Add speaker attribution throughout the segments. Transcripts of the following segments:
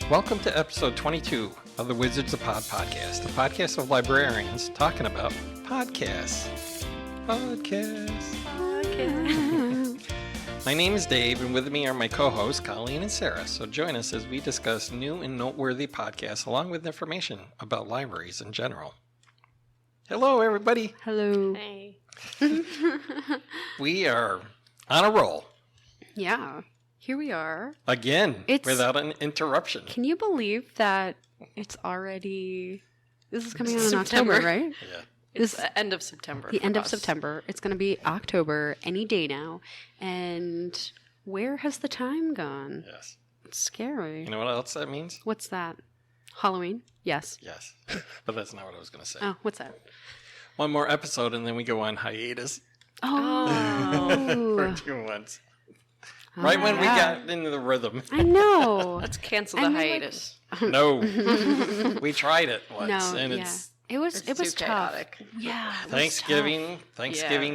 Speaker 1: Welcome to episode 22 of the Wizards of Pod podcast, a podcast of librarians talking about podcasts. My name is Dave, and with me are my co-hosts, Colleen and Sarah. So join us as we discuss new and noteworthy podcasts along with information about libraries in general. Hello, everybody.
Speaker 2: Hello.
Speaker 3: Hey.
Speaker 1: We are on a roll.
Speaker 2: Yeah. Here we are.
Speaker 1: Again, without an interruption.
Speaker 2: Can you believe that it's already... This is coming out in
Speaker 3: September.
Speaker 2: October, right?
Speaker 1: Yeah.
Speaker 3: It's the end of September.
Speaker 2: The end of September. It's going to be October any day now. And where has the time gone?
Speaker 1: Yes.
Speaker 2: It's scary.
Speaker 1: You know what else that means?
Speaker 2: What's that? Halloween? Yes.
Speaker 1: Yes. But that's not what I was going to say.
Speaker 2: Oh, what's that?
Speaker 1: One more episode and then we go on hiatus
Speaker 2: Oh.
Speaker 1: for 2 months. Right when we got into the rhythm.
Speaker 2: I know.
Speaker 3: Let's cancel the hiatus.
Speaker 1: No. We tried it once and
Speaker 2: yeah.
Speaker 1: it's
Speaker 2: It was
Speaker 3: too
Speaker 2: tough.
Speaker 3: chaotic.
Speaker 2: Yeah. It was
Speaker 1: Thanksgiving
Speaker 3: Yeah,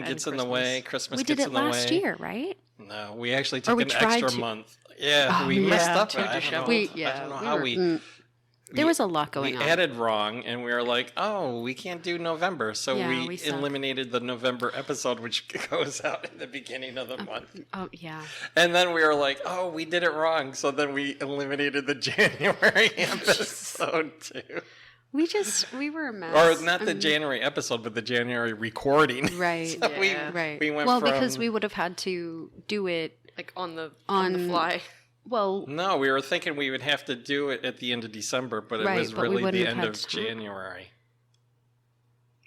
Speaker 1: gets
Speaker 3: and
Speaker 1: in the way, Christmas
Speaker 2: We did
Speaker 1: gets
Speaker 2: it
Speaker 1: in the way.
Speaker 2: last year, right?
Speaker 1: No, we actually took
Speaker 2: we
Speaker 1: an
Speaker 2: tried
Speaker 1: extra
Speaker 2: to.
Speaker 1: month. Yeah,
Speaker 2: Oh,
Speaker 1: we messed
Speaker 2: yeah.
Speaker 1: up.
Speaker 3: Too
Speaker 1: I don't know,
Speaker 3: disheveled.
Speaker 1: I don't know how we
Speaker 2: There was a lot going
Speaker 1: we
Speaker 2: on.
Speaker 1: added wrong, and we were like, "Oh, we can't do November," so
Speaker 2: Yeah,
Speaker 1: we
Speaker 2: we suck.
Speaker 1: eliminated the November episode, which goes out in the beginning of the month.
Speaker 2: Oh, yeah.
Speaker 1: And then we were like, "Oh, we did it wrong," so then we eliminated the January episode too,
Speaker 2: We were a mess.
Speaker 1: or not the January episode, but the January recording.
Speaker 2: Right.
Speaker 1: So
Speaker 3: Yeah.
Speaker 2: Right.
Speaker 1: we went
Speaker 2: well,
Speaker 1: from,
Speaker 2: because we would have had to do it.
Speaker 3: Like on the fly.
Speaker 2: Well,
Speaker 1: No, we were thinking we would have to do it at the end of December, but it
Speaker 2: Right,
Speaker 1: was
Speaker 2: but we
Speaker 1: really
Speaker 2: wouldn't
Speaker 1: the
Speaker 2: have
Speaker 1: end
Speaker 2: had
Speaker 1: of
Speaker 2: time.
Speaker 1: January.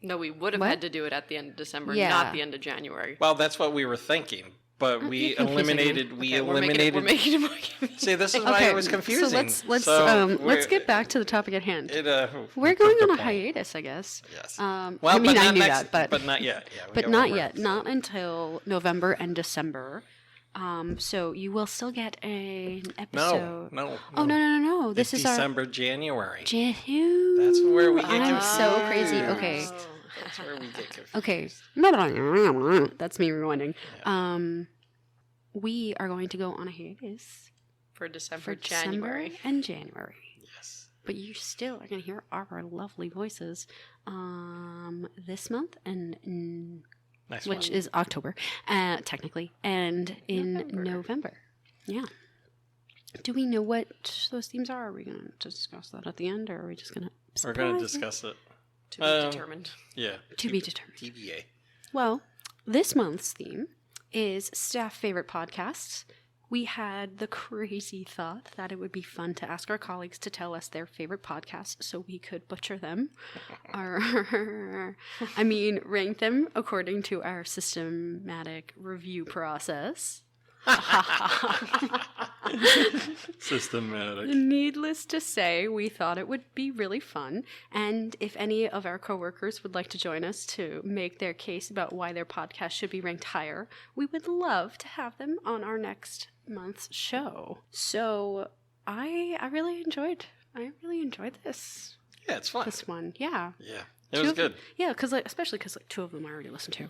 Speaker 3: No, we would have
Speaker 2: What?
Speaker 3: had to do it at the end of December,
Speaker 2: Yeah.
Speaker 3: not the end of January.
Speaker 1: Well, that's what we were thinking, but we
Speaker 2: you're confusing me.
Speaker 1: eliminated.
Speaker 3: Okay, we're making it more confusing.
Speaker 1: See, this is why
Speaker 2: okay.
Speaker 1: it was confusing.
Speaker 2: So let's
Speaker 1: So
Speaker 2: let's get back to the topic at hand.
Speaker 1: we
Speaker 2: We're going
Speaker 1: took
Speaker 2: on
Speaker 1: the
Speaker 2: a
Speaker 1: point.
Speaker 2: hiatus, I guess.
Speaker 1: Yes.
Speaker 2: Well,
Speaker 1: Well,
Speaker 2: I mean,
Speaker 1: but
Speaker 2: I
Speaker 1: not
Speaker 2: knew
Speaker 1: next-
Speaker 2: that, but
Speaker 1: not yet. Yeah, we
Speaker 2: but
Speaker 1: got
Speaker 2: not
Speaker 1: one more
Speaker 2: yet.
Speaker 1: episode.
Speaker 2: Not until November and December. So you will still get an episode.
Speaker 1: No.
Speaker 2: Oh no! This
Speaker 1: It's
Speaker 2: is
Speaker 1: December, January.
Speaker 2: our.
Speaker 1: That's where we get
Speaker 2: I'm so
Speaker 1: confused.
Speaker 2: crazy. Okay.
Speaker 1: That's where we get confused.
Speaker 2: Okay. That's me rewinding. We are going to go on a hiatus
Speaker 3: For December,
Speaker 2: for
Speaker 3: January.
Speaker 2: December and January.
Speaker 1: Yes.
Speaker 2: But you still are going to hear our lovely voices this month and
Speaker 1: Nice
Speaker 2: which
Speaker 1: one.
Speaker 2: is October, technically, and in November. Yeah. Do we know what those themes are? Are we going to discuss that at the end, or are we just going to?
Speaker 1: We're going to discuss it.
Speaker 3: To be determined.
Speaker 1: Yeah.
Speaker 2: To be determined.
Speaker 1: TBA.
Speaker 2: Well, this month's theme is staff favorite podcasts. We had the crazy thought that it would be fun to ask our colleagues to tell us their favorite podcasts so we could butcher them. Rank them according to our systematic review process.
Speaker 1: Systematic.
Speaker 2: Needless to say, we thought it would be really fun. And if any of our coworkers would like to join us to make their case about why their podcast should be ranked higher, we would love to have them on our next month's show. So I really enjoyed this
Speaker 1: Yeah, it's fun.
Speaker 2: one. Yeah.
Speaker 1: Yeah. It was good.
Speaker 2: Yeah, especially because two of them I already listened to.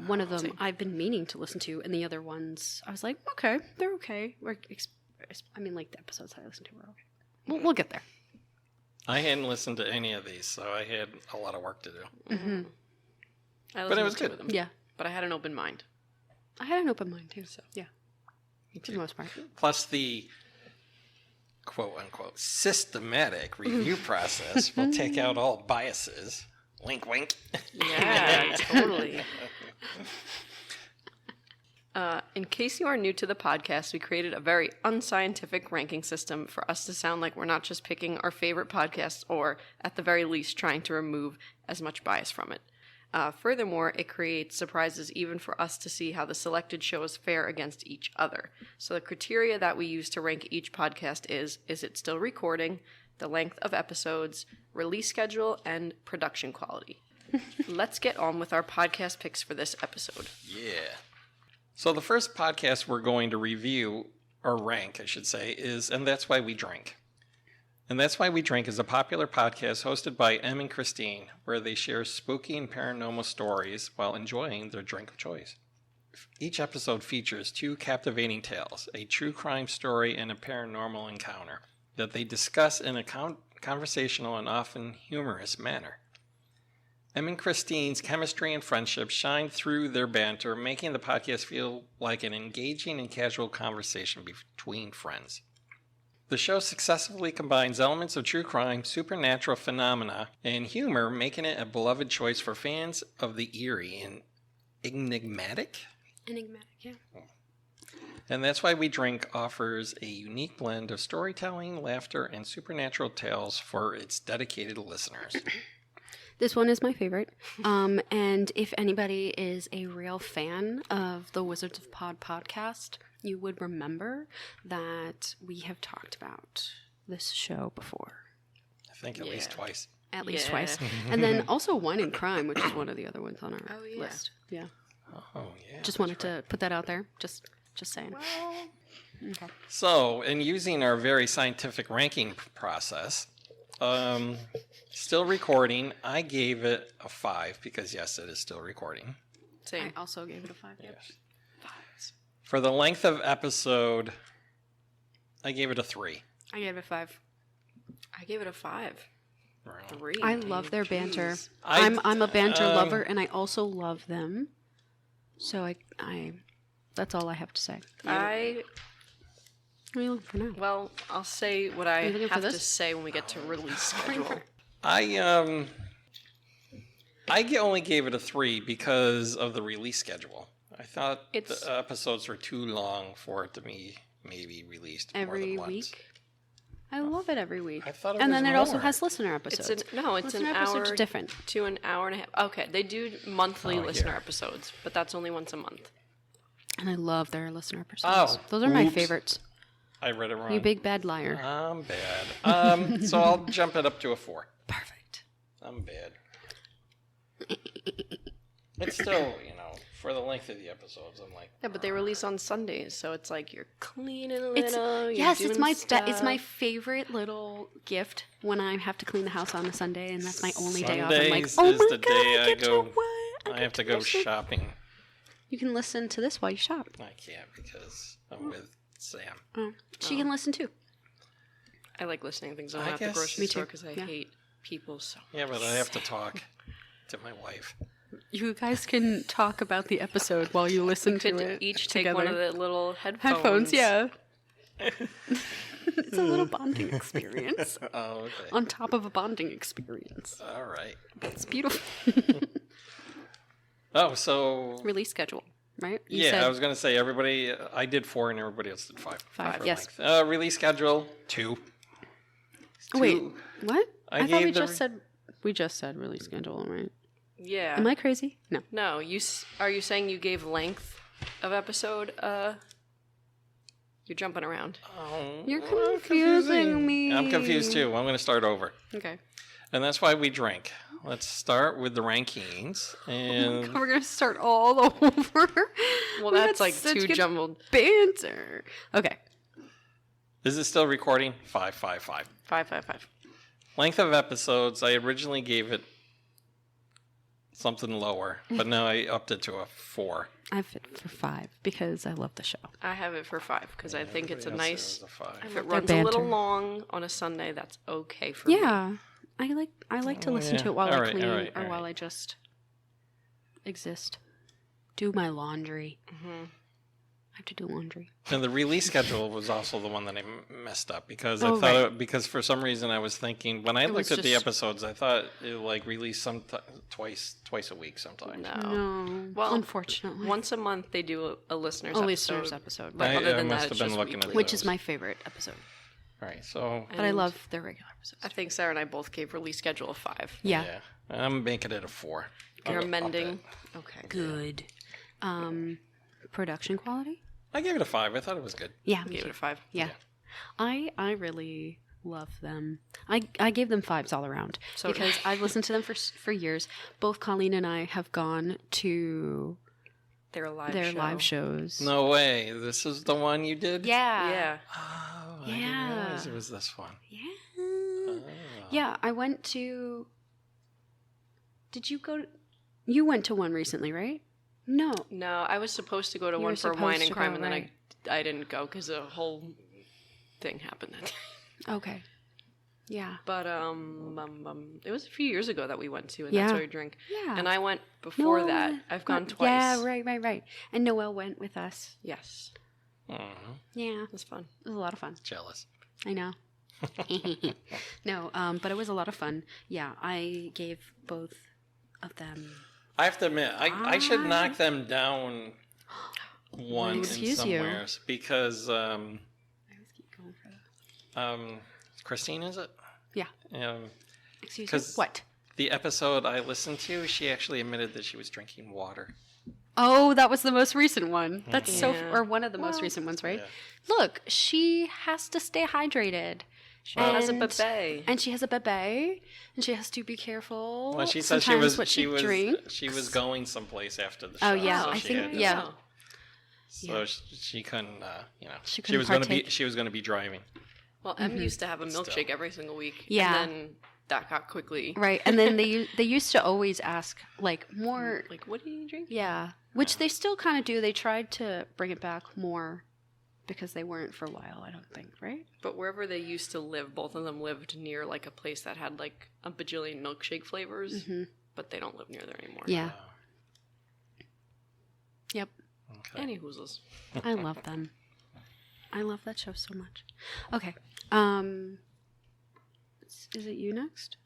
Speaker 2: One of them I've been meaning to listen to, and the other ones I was like, okay, they're okay. The episodes I listened to were okay. We'll get there.
Speaker 1: I hadn't listened to any of these, so I had a lot of work to do.
Speaker 2: Mm-hmm.
Speaker 1: But it was good.
Speaker 3: Of them,
Speaker 2: Yeah,
Speaker 3: but I had an open mind.
Speaker 2: I had an open mind too. So yeah, for the most part.
Speaker 1: Plus the quote-unquote systematic review process will take out all biases. Wink, wink.
Speaker 3: Yeah, totally. In case you are new to the podcast, we created a very unscientific ranking system for us to sound like we're not just picking our favorite podcasts or, at the very least, trying to remove as much bias from it. Furthermore, it creates surprises even for us to see how the selected shows fare against each other. So the criteria that we use to rank each podcast is it still recording, the length of episodes, release schedule, and production quality. Let's get on with our podcast picks for this episode.
Speaker 1: Yeah. So the first podcast we're going to review, or rank, I should say, is And That's Why We Drink. And That's Why We Drink is a popular podcast hosted by Em and Christine, where they share spooky and paranormal stories while enjoying their drink of choice. Each episode features 2 captivating tales, a true crime story and a paranormal encounter. that they discuss in a conversational and often humorous manner. Em and Christine's chemistry and friendship shine through their banter, making the podcast feel like an engaging and casual conversation between friends. The show successfully combines elements of true crime, supernatural phenomena, and humor, making it a beloved choice for fans of the eerie and enigmatic.
Speaker 2: Yeah.
Speaker 1: And That's Why We Drink offers a unique blend of storytelling, laughter, and supernatural tales for its dedicated listeners.
Speaker 2: This one is my favorite. And if anybody is a real fan of the Wizards of Pod podcast, you would remember that we have talked about this show before.
Speaker 1: I think at least twice.
Speaker 2: At least twice. And then also Wine and Crime, which is one of the other ones on our list. Yeah.
Speaker 1: Oh, yeah.
Speaker 2: Just wanted to put that out there. Just saying. Okay.
Speaker 1: So, in using our very scientific ranking process, still recording, I gave it a 5 because, yes, it is still recording.
Speaker 3: Same.
Speaker 2: I also gave it a 5.
Speaker 1: Yes. For the length of episode, I gave it a 3.
Speaker 2: I gave it a 5.
Speaker 3: I gave it a 5.
Speaker 1: Wow.
Speaker 3: 3.
Speaker 2: I love their banter.
Speaker 1: Jeez.
Speaker 2: I'm a banter lover, and I also love them. So I that's all I have to say. What are you looking for now?
Speaker 3: Well, I'll say what I
Speaker 2: looking for
Speaker 3: have to
Speaker 2: this?
Speaker 3: say when we get to release schedule.
Speaker 1: I only gave it a 3 because of the release schedule. I thought the episodes were too long for it to be maybe released
Speaker 2: Every
Speaker 1: more than once.
Speaker 2: week? I love it every week.
Speaker 1: I thought it
Speaker 2: and
Speaker 1: was
Speaker 2: then it also
Speaker 1: more.
Speaker 2: has listener episodes.
Speaker 3: It's an
Speaker 2: listener episodes
Speaker 3: hour
Speaker 2: are different.
Speaker 3: to an hour and a half. Okay, they do monthly listener
Speaker 1: here.
Speaker 3: episodes, but that's only once a month.
Speaker 2: And I love their listener episodes.
Speaker 1: Oh,
Speaker 2: Those are my
Speaker 1: oops.
Speaker 2: favorites.
Speaker 1: I read it wrong.
Speaker 2: You big bad liar.
Speaker 1: I'm bad. So I'll jump it up to a 4.
Speaker 2: Perfect.
Speaker 1: I'm bad. It's still, for the length of the episodes, I'm like...
Speaker 3: Yeah, but they release on Sundays, so it's like you're cleaning a
Speaker 2: It's
Speaker 3: little.
Speaker 2: it's my favorite little gift when I have to clean the house on a Sunday, and that's my only day off. I'm like,
Speaker 1: Sundays
Speaker 2: oh
Speaker 1: is
Speaker 2: my
Speaker 1: the
Speaker 2: god,
Speaker 1: day
Speaker 2: I
Speaker 1: I
Speaker 2: get
Speaker 1: go-
Speaker 2: to what?
Speaker 1: I have to go shopping.
Speaker 2: You can listen to this while you shop.
Speaker 1: I can't because I'm with Sam.
Speaker 2: Oh. She can listen too.
Speaker 3: I like listening to things
Speaker 1: I
Speaker 3: at the
Speaker 1: guess-
Speaker 3: grocery
Speaker 2: Me
Speaker 3: store
Speaker 2: too.
Speaker 3: because I
Speaker 2: Yeah.
Speaker 3: hate people so
Speaker 1: Yeah, but I have to talk to my wife.
Speaker 2: You guys can talk about the episode while you listen to
Speaker 3: could
Speaker 2: it.
Speaker 3: each take
Speaker 2: together.
Speaker 3: one of the little headphones.
Speaker 2: Yeah. It's a little bonding experience
Speaker 1: Oh, okay.
Speaker 2: on top of a bonding experience.
Speaker 1: All right.
Speaker 2: It's beautiful.
Speaker 1: Oh, so...
Speaker 2: Release schedule, right? You
Speaker 1: Yeah,
Speaker 2: said
Speaker 1: I was going to say I did 4 and everybody else did 5.
Speaker 2: 5,
Speaker 1: for
Speaker 2: yes.
Speaker 1: length. Release schedule, 2.
Speaker 2: Oh, wait,
Speaker 1: 2.
Speaker 2: what?
Speaker 1: I
Speaker 2: I thought
Speaker 1: gave
Speaker 2: we just said release schedule, right?
Speaker 3: Yeah.
Speaker 2: Am I crazy? No.
Speaker 3: No, are you saying you gave length of episode? You're jumping around.
Speaker 1: Oh,
Speaker 2: You're confusing me.
Speaker 1: I'm confused too. I'm going to start over.
Speaker 2: Okay.
Speaker 1: And That's Why We Drink. Let's start with the rankings. And
Speaker 2: We're going to start all over.
Speaker 3: Well,
Speaker 2: We
Speaker 3: that's
Speaker 2: had
Speaker 3: like
Speaker 2: such
Speaker 3: too
Speaker 2: good
Speaker 3: jumbled.
Speaker 2: banter. Okay.
Speaker 1: is it still recording? 5, 5, 5.
Speaker 3: 5, 5, 5.
Speaker 1: Length of episodes, I originally gave it something lower, but now I upped it to a 4.
Speaker 2: I have it for 5 because I love the show.
Speaker 3: I have it for 5 because I think it's a
Speaker 1: Everybody
Speaker 3: nice.
Speaker 1: else is a 5.
Speaker 3: If
Speaker 2: their
Speaker 3: it runs a little
Speaker 2: banter.
Speaker 3: long on a Sunday, that's okay for me.
Speaker 2: Yeah. I like to listen
Speaker 1: yeah.
Speaker 2: to it while
Speaker 1: All
Speaker 2: I
Speaker 1: right,
Speaker 2: clean
Speaker 1: all right,
Speaker 2: or
Speaker 1: all
Speaker 2: while
Speaker 1: right.
Speaker 2: I just exist. Do my laundry.
Speaker 3: Mm-hmm.
Speaker 2: I have to do laundry.
Speaker 1: And the release schedule was also the one that I messed up because I
Speaker 2: Oh,
Speaker 1: thought
Speaker 2: right.
Speaker 1: because for some reason I was thinking when I
Speaker 2: It
Speaker 1: looked
Speaker 2: was
Speaker 1: at the
Speaker 2: just-
Speaker 1: episodes I thought it would release twice a week sometimes.
Speaker 3: No.
Speaker 2: No.
Speaker 3: Well,
Speaker 2: unfortunately.
Speaker 3: Once a month, they do a listener's
Speaker 2: A
Speaker 3: episode.
Speaker 2: listener's episode.
Speaker 3: But
Speaker 1: I-
Speaker 3: other
Speaker 1: I
Speaker 3: than
Speaker 1: must
Speaker 3: that,
Speaker 1: have
Speaker 3: it's
Speaker 1: been
Speaker 3: just
Speaker 1: looking at
Speaker 3: weekly.
Speaker 1: the-
Speaker 2: Which is my favorite episode.
Speaker 1: All right, so
Speaker 2: But I
Speaker 3: And
Speaker 2: love the regular episodes.
Speaker 3: I think Sarah and I both gave release schedule a 5.
Speaker 2: Yeah.
Speaker 1: I'm making it a 4.
Speaker 3: You're
Speaker 1: I'll up
Speaker 3: amending.
Speaker 1: it.
Speaker 3: Okay.
Speaker 2: Good. Production quality?
Speaker 1: I gave it a 5. I thought it was good.
Speaker 2: Yeah.
Speaker 3: Gave it a 5.
Speaker 2: Yeah. I really love them. I gave them 5s all around
Speaker 3: So did
Speaker 2: because I've listened to them for years. Both Colleen and I have gone to
Speaker 3: Their live
Speaker 2: their
Speaker 3: show.
Speaker 2: live shows.
Speaker 1: No way. This is the one you did?
Speaker 2: Yeah.
Speaker 3: Yeah.
Speaker 1: Oh, I
Speaker 2: Yeah.
Speaker 1: didn't realize it was this one.
Speaker 2: Yeah.
Speaker 1: Oh.
Speaker 2: Yeah, I went to... Did you go... You went to one recently, right? No.
Speaker 3: No, I was supposed to go to
Speaker 2: You
Speaker 3: one
Speaker 2: were
Speaker 3: for
Speaker 2: supposed
Speaker 3: Wine and
Speaker 2: to
Speaker 3: Crime,
Speaker 2: go,
Speaker 3: and then
Speaker 2: right.
Speaker 3: I didn't go because the whole thing happened that day.
Speaker 2: Okay. Yeah.
Speaker 3: But it was a few years ago that we went to, and
Speaker 2: Yeah.
Speaker 3: that's where we drink.
Speaker 2: Yeah.
Speaker 3: And I went before
Speaker 2: Noel
Speaker 3: that.
Speaker 2: went-
Speaker 3: I've gone twice.
Speaker 2: Yeah, right. And Noelle went with us.
Speaker 3: Yes,
Speaker 2: Yeah.
Speaker 3: it was fun.
Speaker 2: It was a lot of fun.
Speaker 1: Jealous.
Speaker 2: I know. No, but it was a lot of fun. Yeah, I gave both of them.
Speaker 1: I have to admit, I should knock them down one in
Speaker 2: Excuse you.
Speaker 1: somewheres because
Speaker 2: I always keep going for that.
Speaker 1: Christine, is it?
Speaker 2: Yeah.
Speaker 1: Um,
Speaker 2: Excuse me.
Speaker 1: 'cause-
Speaker 2: What?
Speaker 1: the episode I listened to, she actually admitted that she was drinking water.
Speaker 2: Oh, that was the most recent one. That's so,
Speaker 3: Yeah.
Speaker 2: or one of the most recent ones, right?
Speaker 1: Yeah.
Speaker 2: Look, she has to stay hydrated.
Speaker 3: She has a
Speaker 2: And-
Speaker 3: buffet.
Speaker 2: And she has a bebe, and she has to be careful.
Speaker 1: Well, she said
Speaker 2: sometimes what she
Speaker 1: she
Speaker 2: drinks.
Speaker 1: was going someplace after the show.
Speaker 2: Oh, yeah,
Speaker 1: so
Speaker 2: I
Speaker 1: she
Speaker 2: think-
Speaker 1: had to-
Speaker 2: yeah.
Speaker 1: So she couldn't,
Speaker 2: She
Speaker 1: she
Speaker 2: couldn't
Speaker 1: was going to be
Speaker 2: partake.
Speaker 1: she was going to be driving.
Speaker 3: Well, Em used to have a
Speaker 1: Still.
Speaker 3: milkshake every single week.
Speaker 2: Yeah.
Speaker 3: And then that got quickly.
Speaker 2: Right, and then they used to always ask like more.
Speaker 3: Like, what do you drink?
Speaker 2: Yeah, which they still kind of do. They tried to bring it back more because they weren't for a while. I don't think, right?
Speaker 3: But wherever they used to live, both of them lived near like a place that had like a bajillion milkshake flavors. But they don't live near there anymore.
Speaker 2: Yeah. Yep.
Speaker 1: Okay.
Speaker 3: Any hoozles.
Speaker 2: I love them. I love that show so much. Okay. Is it you next?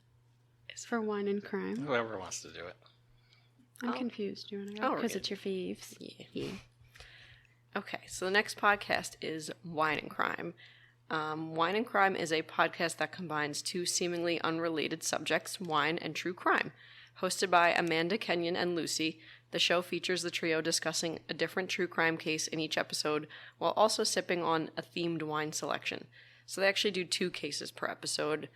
Speaker 2: It's for wine and crime.
Speaker 1: Whoever wants to do it.
Speaker 2: I'm
Speaker 3: Oh.
Speaker 2: confused. Do you want to
Speaker 3: Oh,
Speaker 2: go?
Speaker 3: we're
Speaker 2: Because
Speaker 3: good.
Speaker 2: it's your faves.
Speaker 3: Yeah. Okay, so the next podcast is Wine and Crime. Wine and Crime is a podcast that combines two seemingly unrelated subjects, wine and true crime. Hosted by Amanda Kenyon and Lucy, the show features the trio discussing a different true crime case in each episode while also sipping on a themed wine selection. So they actually do 2 cases per episode,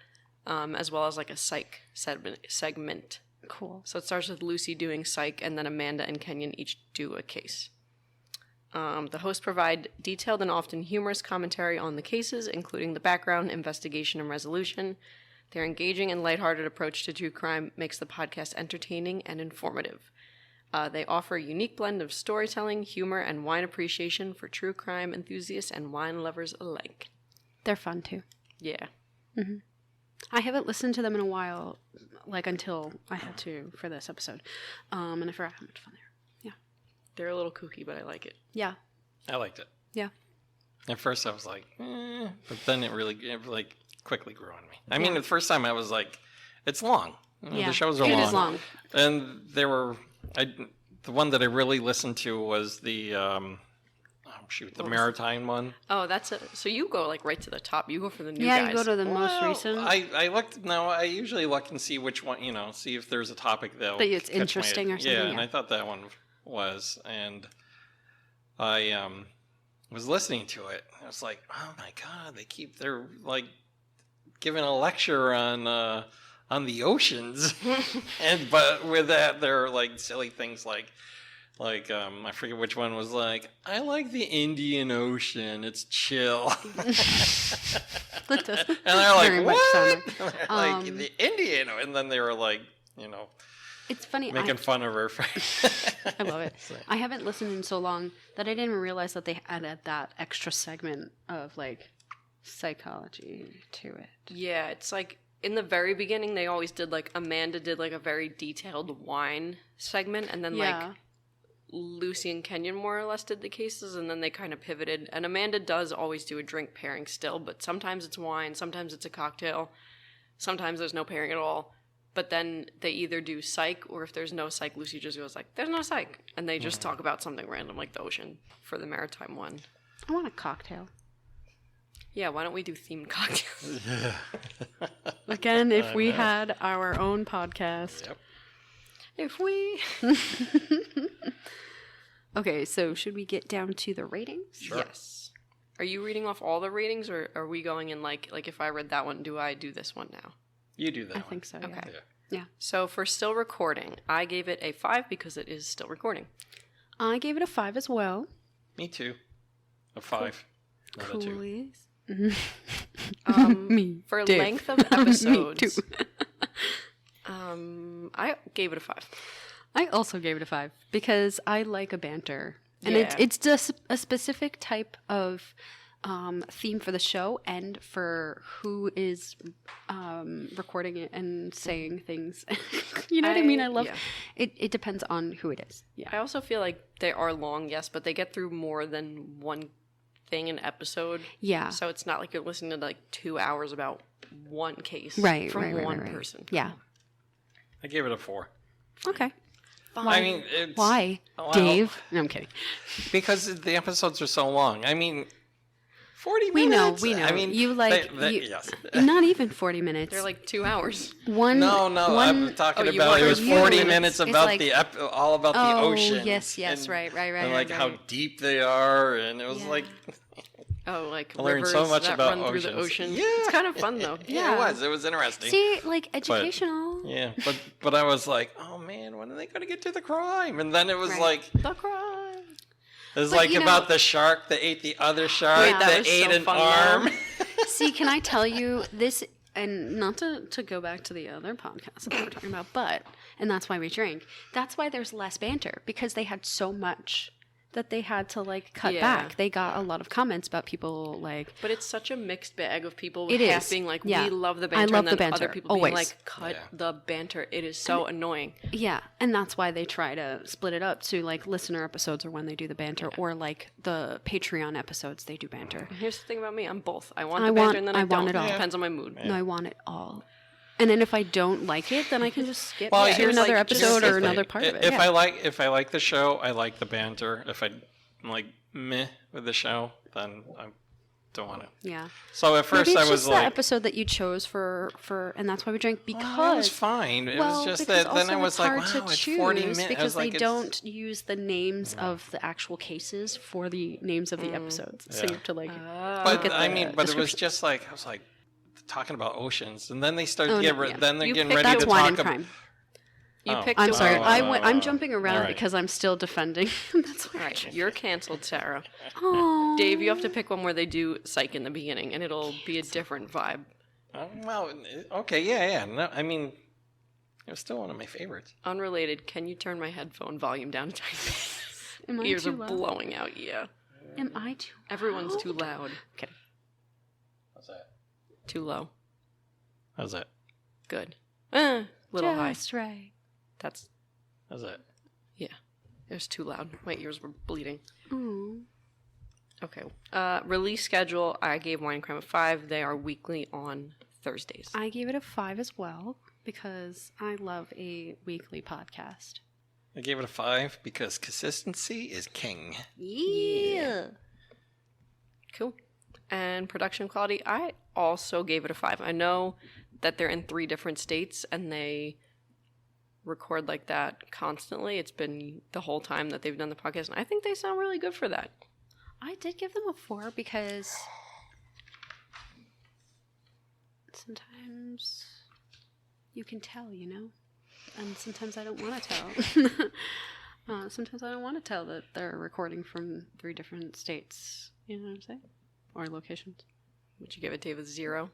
Speaker 3: as well as like a psych segment.
Speaker 2: Cool.
Speaker 3: So it starts with Lucy doing psych, and then Amanda and Kenyon each do a case. The hosts provide detailed and often humorous commentary on the cases, including the background, investigation, and resolution. Their engaging and lighthearted approach to true crime makes the podcast entertaining and informative. They offer a unique blend of storytelling, humor, and wine appreciation for true crime enthusiasts and wine lovers alike.
Speaker 2: They're fun too.
Speaker 3: Yeah.
Speaker 2: I haven't listened to them in a while, like until I had to for this episode, and I forgot how much fun they are.
Speaker 3: They're a little kooky, but I like it.
Speaker 2: Yeah.
Speaker 1: I liked it.
Speaker 2: Yeah.
Speaker 1: At first I was like, but then it like quickly grew on me. I mean, the first time I was like, it's long.
Speaker 2: Yeah.
Speaker 1: The shows are
Speaker 2: It
Speaker 1: long.
Speaker 2: is long.
Speaker 1: And there were, the one that I really listened to was the, the Maritime one.
Speaker 3: Oh, that's it. So you go like right to the top. You go for the new
Speaker 2: Yeah,
Speaker 3: guys.
Speaker 2: you go to the most
Speaker 1: Well,
Speaker 2: recent.
Speaker 1: I looked. No, I usually look and see which one. See if there's a topic that
Speaker 2: it's interesting or something,
Speaker 1: Yeah,
Speaker 2: yeah.
Speaker 1: and I thought that one was, and I was listening to it. I was like, oh my god, they're like giving a lecture on the oceans, but with that they're like silly things like I forget which one was like, I like the Indian Ocean, it's chill.
Speaker 2: That does
Speaker 1: And they're like,
Speaker 2: very much sound
Speaker 1: what? Like the Indian, and then they were like,
Speaker 2: It's funny.
Speaker 1: making fun of her.
Speaker 2: I love it. I haven't listened in so long that I didn't even realize that they added that extra segment of like psychology to it.
Speaker 3: Yeah, it's like in the very beginning, they always did like Amanda did like a very detailed wine segment, and then
Speaker 2: Yeah.
Speaker 3: like Lucy and Kenyon more or less did the cases, and then they kind of pivoted. And Amanda does always do a drink pairing still, but sometimes it's wine, sometimes it's a cocktail, sometimes there's no pairing at all. But then they either do psych, or if there's no psych, Lucy just goes like, there's no psych. And they just talk about something random like the ocean for the Maritime one.
Speaker 2: I want a cocktail.
Speaker 3: Yeah, why don't we do themed cocktails?
Speaker 2: Again, if we had our own podcast.
Speaker 1: Yep.
Speaker 3: If we...
Speaker 2: Okay, so should we get down to the ratings?
Speaker 1: Sure.
Speaker 3: Yes. Are you reading off all the ratings, or are we going in like if I read that one, do I do this one now?
Speaker 1: You do that
Speaker 2: I
Speaker 1: one.
Speaker 2: think so.
Speaker 3: Okay.
Speaker 1: Yeah.
Speaker 3: So for still recording, I gave it a 5 because it is still recording.
Speaker 2: I gave it a 5 as well.
Speaker 1: Me too. A 5. Not a 2.
Speaker 2: Coolies. Me.
Speaker 3: For
Speaker 2: Dave.
Speaker 3: length of episodes,
Speaker 2: Me too.
Speaker 3: I gave it a 5.
Speaker 2: I also gave it a 5 because I like a banter. And
Speaker 3: Yeah.
Speaker 2: it's just a specific type of theme for the show and for who is recording it and saying things. You know what I mean? I love it. It depends on who it is. Yeah.
Speaker 3: I also feel like they are long, yes, but they get through more than one thing an episode.
Speaker 2: Yeah.
Speaker 3: So it's not like you're listening to like 2 hours about one case from one person.
Speaker 2: Yeah.
Speaker 1: I gave it a 4.
Speaker 2: Okay.
Speaker 1: I mean, it's,
Speaker 2: Why?
Speaker 1: well,
Speaker 2: Dave? No, I'm kidding.
Speaker 1: Because the episodes are so long. I mean, 40 minutes.
Speaker 2: We know.
Speaker 1: I mean,
Speaker 2: you like
Speaker 1: yes.
Speaker 2: not even 40 minutes.
Speaker 3: They're like 2 hours.
Speaker 1: No, I'm talking about it was 40 minutes about
Speaker 2: like,
Speaker 1: all about the ocean.
Speaker 2: Yes, and, right.
Speaker 1: And like how deep they are, and it was like.
Speaker 3: Oh, like
Speaker 1: I learned
Speaker 3: rivers
Speaker 1: so much
Speaker 3: that
Speaker 1: about
Speaker 3: run through the
Speaker 1: oceans.
Speaker 3: ocean.
Speaker 1: Yeah.
Speaker 3: It's kind of fun though.
Speaker 1: Yeah, it was interesting.
Speaker 2: See, like educational.
Speaker 1: But I was like, oh man, when are they going to get to the crime? And then it was like
Speaker 3: the crime.
Speaker 1: It was like about the shark that ate the other shark that ate an arm.
Speaker 2: See, can I tell you this? And not to go back to the other podcast that we were talking about, and that's why we drink. That's why there's less banter, because they had so much that they had to like cut back. They got a lot of comments about people like.
Speaker 3: But it's such a mixed bag of people.
Speaker 2: It
Speaker 3: half
Speaker 2: is
Speaker 3: being like,
Speaker 2: yeah.
Speaker 3: we love the banter,
Speaker 2: I love
Speaker 3: and then
Speaker 2: the banter.
Speaker 3: other people
Speaker 2: Always.
Speaker 3: being like, cut the banter. It is so annoying.
Speaker 2: Yeah, and that's why they try to split it up to like listener episodes or when they do the banter, or like the Patreon episodes they do banter.
Speaker 3: Here's the thing about me: I'm both. I want the banter, and then I don't.
Speaker 2: Want it all.
Speaker 3: It depends on my mood.
Speaker 2: No, I want it all. And then if I don't like it, then I can just skip to
Speaker 1: here's
Speaker 2: another
Speaker 1: like,
Speaker 2: episode or another part of it.
Speaker 1: If I like the show, I like the banter. If I'm like meh with the show, then I don't want it.
Speaker 2: Yeah.
Speaker 1: So at first
Speaker 2: Maybe it's
Speaker 1: I was
Speaker 2: just
Speaker 1: like,
Speaker 2: the episode that you chose for, and that's why we drank, because
Speaker 1: it was fine. It was just that then I was like, wow, it's 40 minutes.
Speaker 2: Because
Speaker 1: like,
Speaker 2: they don't use the names of the actual cases for the names of the episodes, so you have to like.
Speaker 1: But I mean, but it was just like I was like talking about oceans, and then they started then they're getting ready to talk about.
Speaker 3: You picked.
Speaker 2: I'm sorry. I'm jumping around because I'm still defending. That's
Speaker 3: all right. You're canceled, Sarah.
Speaker 2: Oh.
Speaker 3: Dave, you have to pick one where they do psych in the beginning, and it'll be a different vibe.
Speaker 1: Well, okay, yeah. No, I mean, it was still one of my favorites.
Speaker 3: Unrelated. Can you turn my headphone volume down a tiny bit?
Speaker 2: Am I
Speaker 3: Ears
Speaker 2: too
Speaker 3: are
Speaker 2: loud?
Speaker 3: blowing out. Yeah.
Speaker 2: Am I too?
Speaker 3: Everyone's
Speaker 2: loud?
Speaker 3: too loud.
Speaker 2: Okay.
Speaker 1: How's that?
Speaker 3: Too low.
Speaker 1: How's that?
Speaker 3: Good. Little high.
Speaker 2: Just right.
Speaker 1: How's that?
Speaker 3: Yeah. It was too loud. My ears were bleeding.
Speaker 2: Ooh.
Speaker 3: Okay. Release schedule, I gave Wine Crime a 5. They are weekly on Thursdays.
Speaker 2: I gave it a 5 as well because I love a weekly podcast.
Speaker 1: I gave it a 5 because consistency is king.
Speaker 2: Yeah.
Speaker 3: Cool. And production quality, I also gave it a 5. I know that they're in 3 different states and they record like that constantly. It's been the whole time that they've done the podcast, and I think they sound really good for that.
Speaker 2: I did give them a 4 because sometimes you can tell, you know? And sometimes I don't want to tell. Sometimes I don't want to tell that they're recording from 3 different states. You know what I'm saying? Or locations.
Speaker 3: Would you give it, David, 0?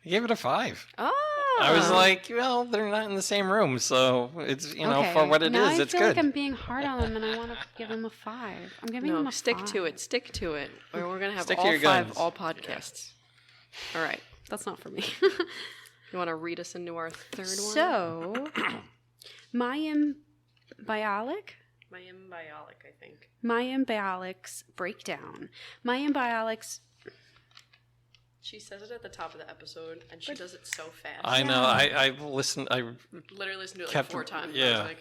Speaker 1: I gave it a 5.
Speaker 3: Oh!
Speaker 1: I was like, well, they're not in the same room, so it's, for what it is, it's good.
Speaker 2: I feel like I'm being hard on them, and I want to give them a 5. I'm giving them a 5.
Speaker 3: Stick to it, or we're going to have
Speaker 1: Stick
Speaker 3: all
Speaker 1: to your
Speaker 3: 5
Speaker 1: guns.
Speaker 3: all podcasts. All right.
Speaker 2: That's not for me.
Speaker 3: You want to read us into our third one?
Speaker 2: So, Mayim Bialik,
Speaker 3: I think.
Speaker 2: Mayim Bialik's breakdown. Mayim Bialik's.
Speaker 3: She says it at the top of the episode, and she does it so fast.
Speaker 1: I know. I listened. I
Speaker 3: literally listened to it like 4 times.
Speaker 1: Yeah.
Speaker 3: I was like,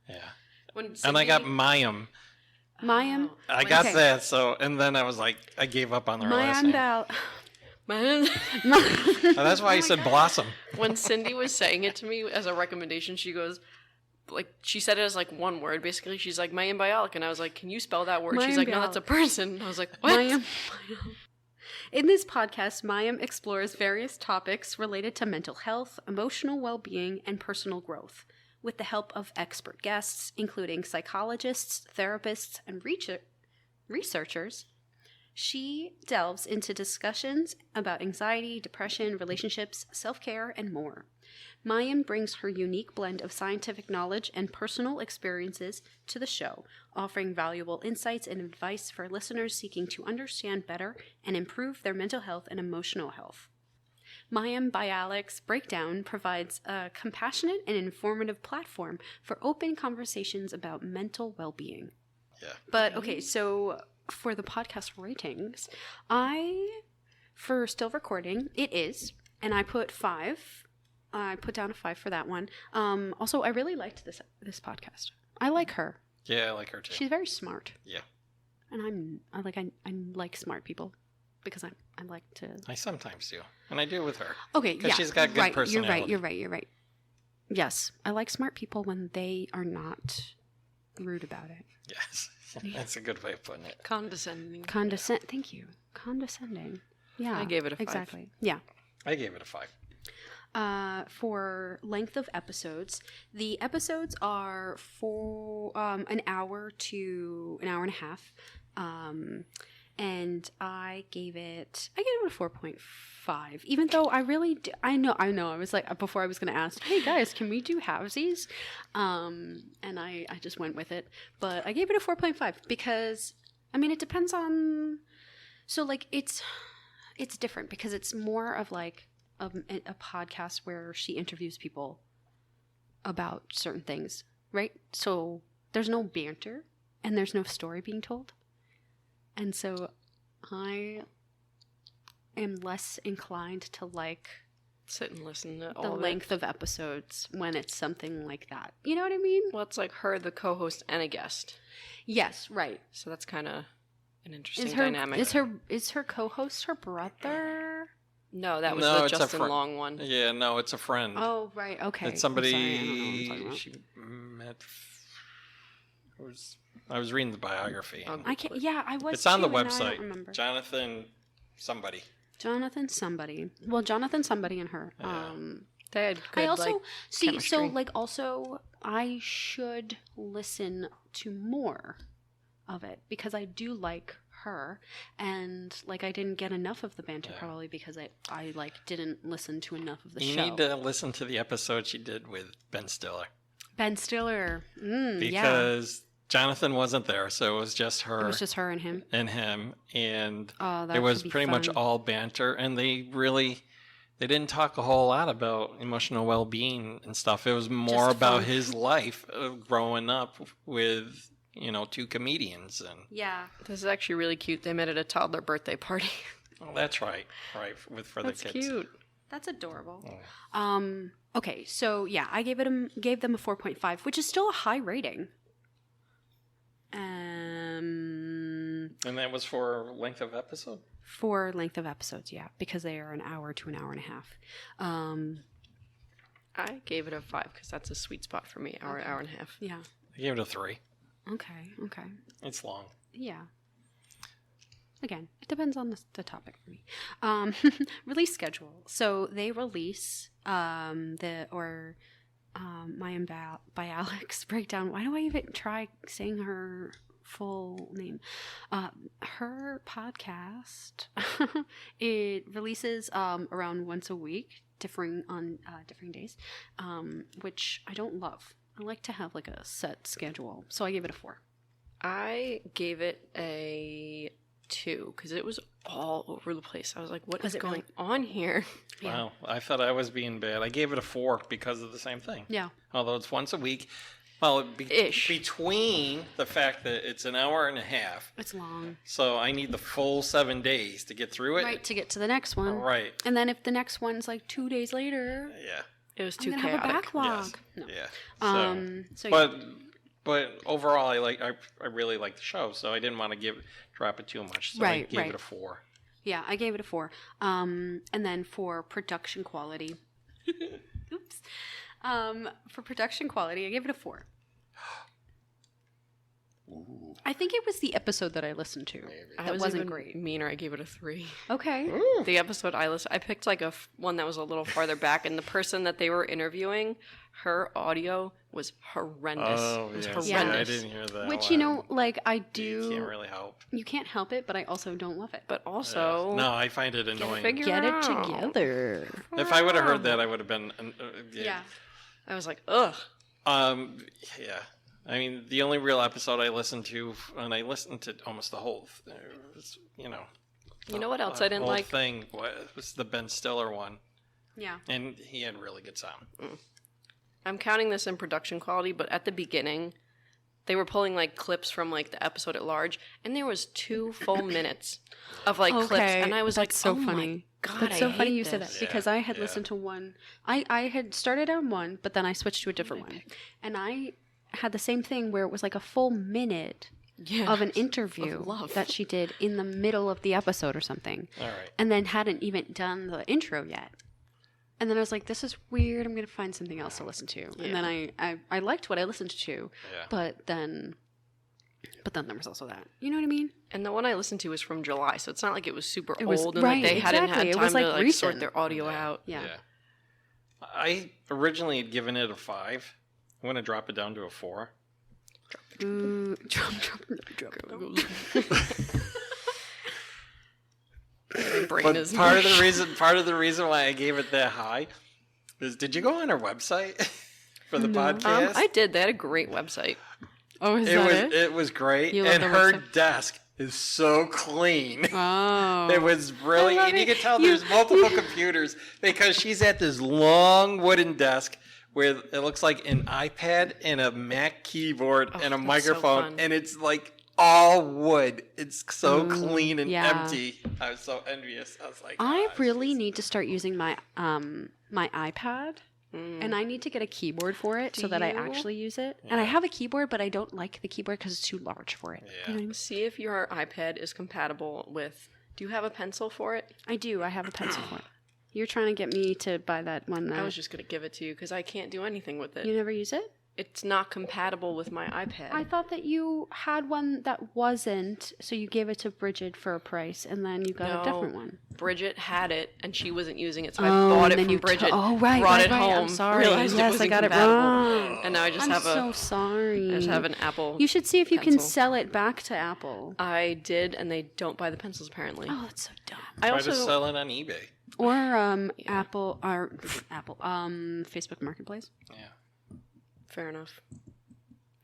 Speaker 1: yeah. And I got Mayim.
Speaker 2: Mayim.
Speaker 1: I got that. So, and then I was like, I gave up on the last name. And that's why I said Blossom.
Speaker 3: When Cindy was saying it to me as a recommendation, she goes, like, she said it as like one word. Basically, she's like, Mayim Bialik. And I was like, can you spell that word? She's like, no, that's a person. I was like, what?
Speaker 2: Mayim. In this podcast, Mayim explores various topics related to mental health, emotional well-being, and personal growth, with the help of expert guests, including psychologists, therapists, and researchers. She delves into discussions about anxiety, depression, relationships, self-care, and more. Mayim brings her unique blend of scientific knowledge and personal experiences to the show, offering valuable insights and advice for listeners seeking to understand better and improve their mental health and emotional health. Mayim Bialik's Breakdown provides a compassionate and informative platform for open conversations about mental well-being.
Speaker 1: Yeah.
Speaker 2: But, okay, so for the podcast ratings, for still recording, it is, and I put 5. I put down a 5 for that one. Also, I really liked this podcast. I like her.
Speaker 1: Yeah, I like her too.
Speaker 2: She's very smart.
Speaker 1: Yeah.
Speaker 2: And I like smart people because I like to.
Speaker 1: I sometimes do, and I do with her.
Speaker 2: Okay, yeah.
Speaker 1: She's got good personality.
Speaker 2: You're right. Yes, I like smart people when they are not rude about it.
Speaker 1: Yes, that's a good way of putting it.
Speaker 3: Condescending.
Speaker 2: Thank you. Condescending. Yeah.
Speaker 3: I gave it a 5.
Speaker 2: Exactly. Yeah.
Speaker 1: I gave it a 5.
Speaker 2: For length of episodes, the episodes are for an hour to an hour and a half, and I gave it a 4.5. Even though I know. I was like, before I was going to ask, hey guys, can we do halvesies? And I just went with it, but I gave it a 4.5 because I mean it depends on. So like it's different because it's more of like. A podcast where she interviews people about certain things, right? So there's no banter and there's no story being told. And so I am less inclined to like
Speaker 3: sit and listen to all
Speaker 2: the length of episodes when it's something like that. You know what I mean?
Speaker 3: Well, it's like her, the co-host, and a guest.
Speaker 2: Yes, right.
Speaker 3: So that's kind of an interesting dynamic.
Speaker 2: Is her co-host her brother?
Speaker 3: No, that was
Speaker 1: No,
Speaker 3: the
Speaker 1: it's a
Speaker 3: Justin Long one.
Speaker 1: Yeah, no, it's a friend.
Speaker 2: Oh, right. Okay.
Speaker 1: It's somebody
Speaker 2: I'm sorry, I don't know what I'm talking about.
Speaker 1: she met. I was reading the biography. and
Speaker 2: I can't. Yeah, I was.
Speaker 1: It's on the
Speaker 2: too, and I
Speaker 1: website.
Speaker 2: don't remember.
Speaker 1: Jonathan somebody.
Speaker 2: Jonathan somebody. Well, Jonathan somebody and her.
Speaker 1: Yeah.
Speaker 3: They had good,
Speaker 2: I also see.
Speaker 3: chemistry.
Speaker 2: So like also, I should listen to more of it because I do like her, and like I didn't get enough of the banter probably because I like didn't listen to enough of the show.
Speaker 1: You need to listen to the episode she did with Ben Stiller.
Speaker 2: Ben Stiller.
Speaker 1: Because Jonathan wasn't there, so it was just her.
Speaker 2: It was just her and him.
Speaker 1: And him, and
Speaker 2: that
Speaker 1: it was
Speaker 2: should be
Speaker 1: pretty much
Speaker 2: fun.
Speaker 1: all banter, and they didn't talk a whole lot about emotional well-being and stuff. It was more
Speaker 2: Just
Speaker 1: about
Speaker 2: fun.
Speaker 1: his life of growing up with 2 comedians, and
Speaker 2: Yeah.
Speaker 3: This is actually really cute. They met at a toddler birthday party.
Speaker 1: oh, that's right, for
Speaker 3: That's
Speaker 1: the kids.
Speaker 3: cute.
Speaker 2: That's adorable.
Speaker 1: Oh.
Speaker 2: Okay, so yeah, I gave them a 4.5, which is still a high rating.
Speaker 1: And that was for length of episode.
Speaker 2: For length of episodes, yeah, because they are an hour to an hour and a half.
Speaker 3: I gave it a 5 because that's a sweet spot for me. Hour and a half.
Speaker 2: Yeah.
Speaker 1: I gave it a 3.
Speaker 2: Okay.
Speaker 1: It's long.
Speaker 2: Yeah. Again, it depends on the topic for me. Release schedule. So they release Mayim Bialik's Breakdown. Why do I even try saying her full name? Her podcast, it releases around once a week, differing on differing days, which I don't love. I like to have like a set schedule. So I gave it a 4.
Speaker 3: I gave it a 2 because it was all over the place. I was like, what
Speaker 2: Was
Speaker 3: is
Speaker 2: it
Speaker 3: going
Speaker 2: really?
Speaker 3: on here?
Speaker 2: Yeah.
Speaker 1: Wow, I thought I was being bad. I gave it a 4 because of the same thing.
Speaker 2: Yeah.
Speaker 1: Although it's once a week. Well,
Speaker 3: Ish.
Speaker 1: between the fact that it's an hour and a half,
Speaker 2: It's long.
Speaker 1: so I need the full 7 days to get through it.
Speaker 2: Right, to get to the next one.
Speaker 1: Right.
Speaker 2: And then if the next one's like 2 days later,
Speaker 1: Yeah.
Speaker 3: It was
Speaker 2: I'm
Speaker 3: too
Speaker 2: gonna
Speaker 3: chaotic.
Speaker 2: have a backlog.
Speaker 1: Yes.
Speaker 2: No.
Speaker 1: Yeah.
Speaker 2: So yeah.
Speaker 1: But overall, I really like the show, so I didn't want to drop it too much. So I gave it a 4.
Speaker 2: Yeah, I gave it a 4. And then for production quality, oops. For production quality, I gave it a 4.
Speaker 1: Ooh.
Speaker 2: I think it was the episode that I listened to.
Speaker 3: I
Speaker 2: That
Speaker 3: was
Speaker 2: wasn't
Speaker 3: even
Speaker 2: great.
Speaker 3: meaner. I gave it a 3.
Speaker 2: Okay.
Speaker 3: The episode I picked like one that was a little farther back, and the person that they were interviewing, her audio was horrendous.
Speaker 1: Oh,
Speaker 3: It was
Speaker 1: yes.
Speaker 3: horrendous.
Speaker 1: Yeah, I didn't hear that
Speaker 2: Which,
Speaker 1: one.
Speaker 2: I
Speaker 1: You
Speaker 2: do.
Speaker 1: can't really help.
Speaker 2: You can't help it, but I also don't love it.
Speaker 3: But also,
Speaker 1: No, I find it annoying.
Speaker 3: figure
Speaker 2: Get it
Speaker 3: out.
Speaker 2: together.
Speaker 1: If I would have heard that, I would have been...
Speaker 2: Yeah.
Speaker 3: I was like, ugh.
Speaker 1: Yeah. I mean, the only real episode I listened to, and I listened to almost the whole, was,
Speaker 3: You know what else I didn't like?
Speaker 1: The whole thing was the Ben Stiller one.
Speaker 2: Yeah.
Speaker 1: And he had really good sound.
Speaker 3: I'm counting this in production quality, but at the beginning, they were pulling like clips from like the episode at large, and there was 2 full minutes of like clips, and I was like,
Speaker 2: so
Speaker 3: oh
Speaker 2: funny.
Speaker 3: my God,
Speaker 2: That's so
Speaker 3: I
Speaker 2: funny
Speaker 3: hate
Speaker 2: you said
Speaker 3: this.
Speaker 2: that because I had listened to one. I had started on one, but then I switched to a different one, and I had the same thing where it was like a full minute of an interview that she did in the middle of the episode or something.
Speaker 1: All right.
Speaker 2: And then hadn't even done the intro yet. And then I was like, this is weird. I'm going to find something else to listen to.
Speaker 3: Yeah.
Speaker 2: And then I liked what I listened to,
Speaker 1: Yeah.
Speaker 2: but then there was also that. You know what I mean?
Speaker 3: And the one I listened to was from July, so it's not like it was super
Speaker 2: It was-
Speaker 3: old and
Speaker 2: right,
Speaker 3: like they hadn't
Speaker 2: exactly.
Speaker 3: had
Speaker 2: It
Speaker 3: time
Speaker 2: was, like,
Speaker 3: to like sort
Speaker 2: recent.
Speaker 3: their audio out.
Speaker 2: Yeah.
Speaker 1: I originally had given it a 5. I'm going to drop it down to a 4.
Speaker 2: Ooh, drop.
Speaker 3: My brain
Speaker 1: But
Speaker 3: is
Speaker 1: part of
Speaker 3: mush.
Speaker 1: the reason why I gave it that high is, did you go on our website for the podcast?
Speaker 3: I did. They had a great website.
Speaker 2: Oh, is that it?
Speaker 1: It was great,
Speaker 2: You love
Speaker 1: and
Speaker 2: the
Speaker 1: her
Speaker 2: website?
Speaker 1: desk is so clean.
Speaker 2: Oh.
Speaker 1: It was really,
Speaker 2: I love
Speaker 1: and you
Speaker 2: it.
Speaker 1: can tell there's multiple computers because she's at this long wooden desk where it looks like an iPad and a Mac keyboard and a
Speaker 3: that's so
Speaker 1: microphone,
Speaker 3: fun.
Speaker 1: and it's like all wood. It's so clean and
Speaker 2: yeah.
Speaker 1: empty. I was so envious. I was like,
Speaker 2: I
Speaker 1: "Ah,
Speaker 2: really
Speaker 1: she's-"
Speaker 2: need to start using my my iPad, and I need to get a keyboard for it so that I
Speaker 3: you?
Speaker 2: actually use it. And I have a keyboard, but I don't like the keyboard because it's too large for it.
Speaker 1: Yeah.
Speaker 2: You know what I mean?
Speaker 3: See if your iPad is compatible with. Do you have a pencil for it?
Speaker 2: I do. I have a pencil for it. You're trying to get me to buy that one.
Speaker 3: I was just gonna give it to you because I can't do anything with it.
Speaker 2: You never use it?
Speaker 3: It's not compatible with my iPad.
Speaker 2: I thought that you had one that wasn't, so you gave it to Bridget for a price, and then you got a different one.
Speaker 3: Bridget had it and she wasn't using it, so I
Speaker 2: Oh,
Speaker 3: bought
Speaker 2: and
Speaker 3: it
Speaker 2: then
Speaker 3: from
Speaker 2: you
Speaker 3: Bridget.
Speaker 2: oh, right,
Speaker 3: brought
Speaker 2: right,
Speaker 3: it
Speaker 2: right.
Speaker 3: home.
Speaker 2: I'm sorry.
Speaker 3: Realized
Speaker 2: Yes, I
Speaker 3: wasn't
Speaker 2: got it
Speaker 3: compatible,
Speaker 2: wrong.
Speaker 3: and now I just
Speaker 2: I'm
Speaker 3: have
Speaker 2: so sorry.
Speaker 3: I just have an Apple.
Speaker 2: You should see if you can
Speaker 3: pencil.
Speaker 2: sell it back to Apple.
Speaker 3: I did, and they don't buy the pencils apparently.
Speaker 2: Oh, that's so dumb.
Speaker 3: I
Speaker 1: Try
Speaker 3: also
Speaker 1: to sell it on eBay.
Speaker 2: Or Apple Facebook Marketplace.
Speaker 1: Yeah.
Speaker 3: fair enough.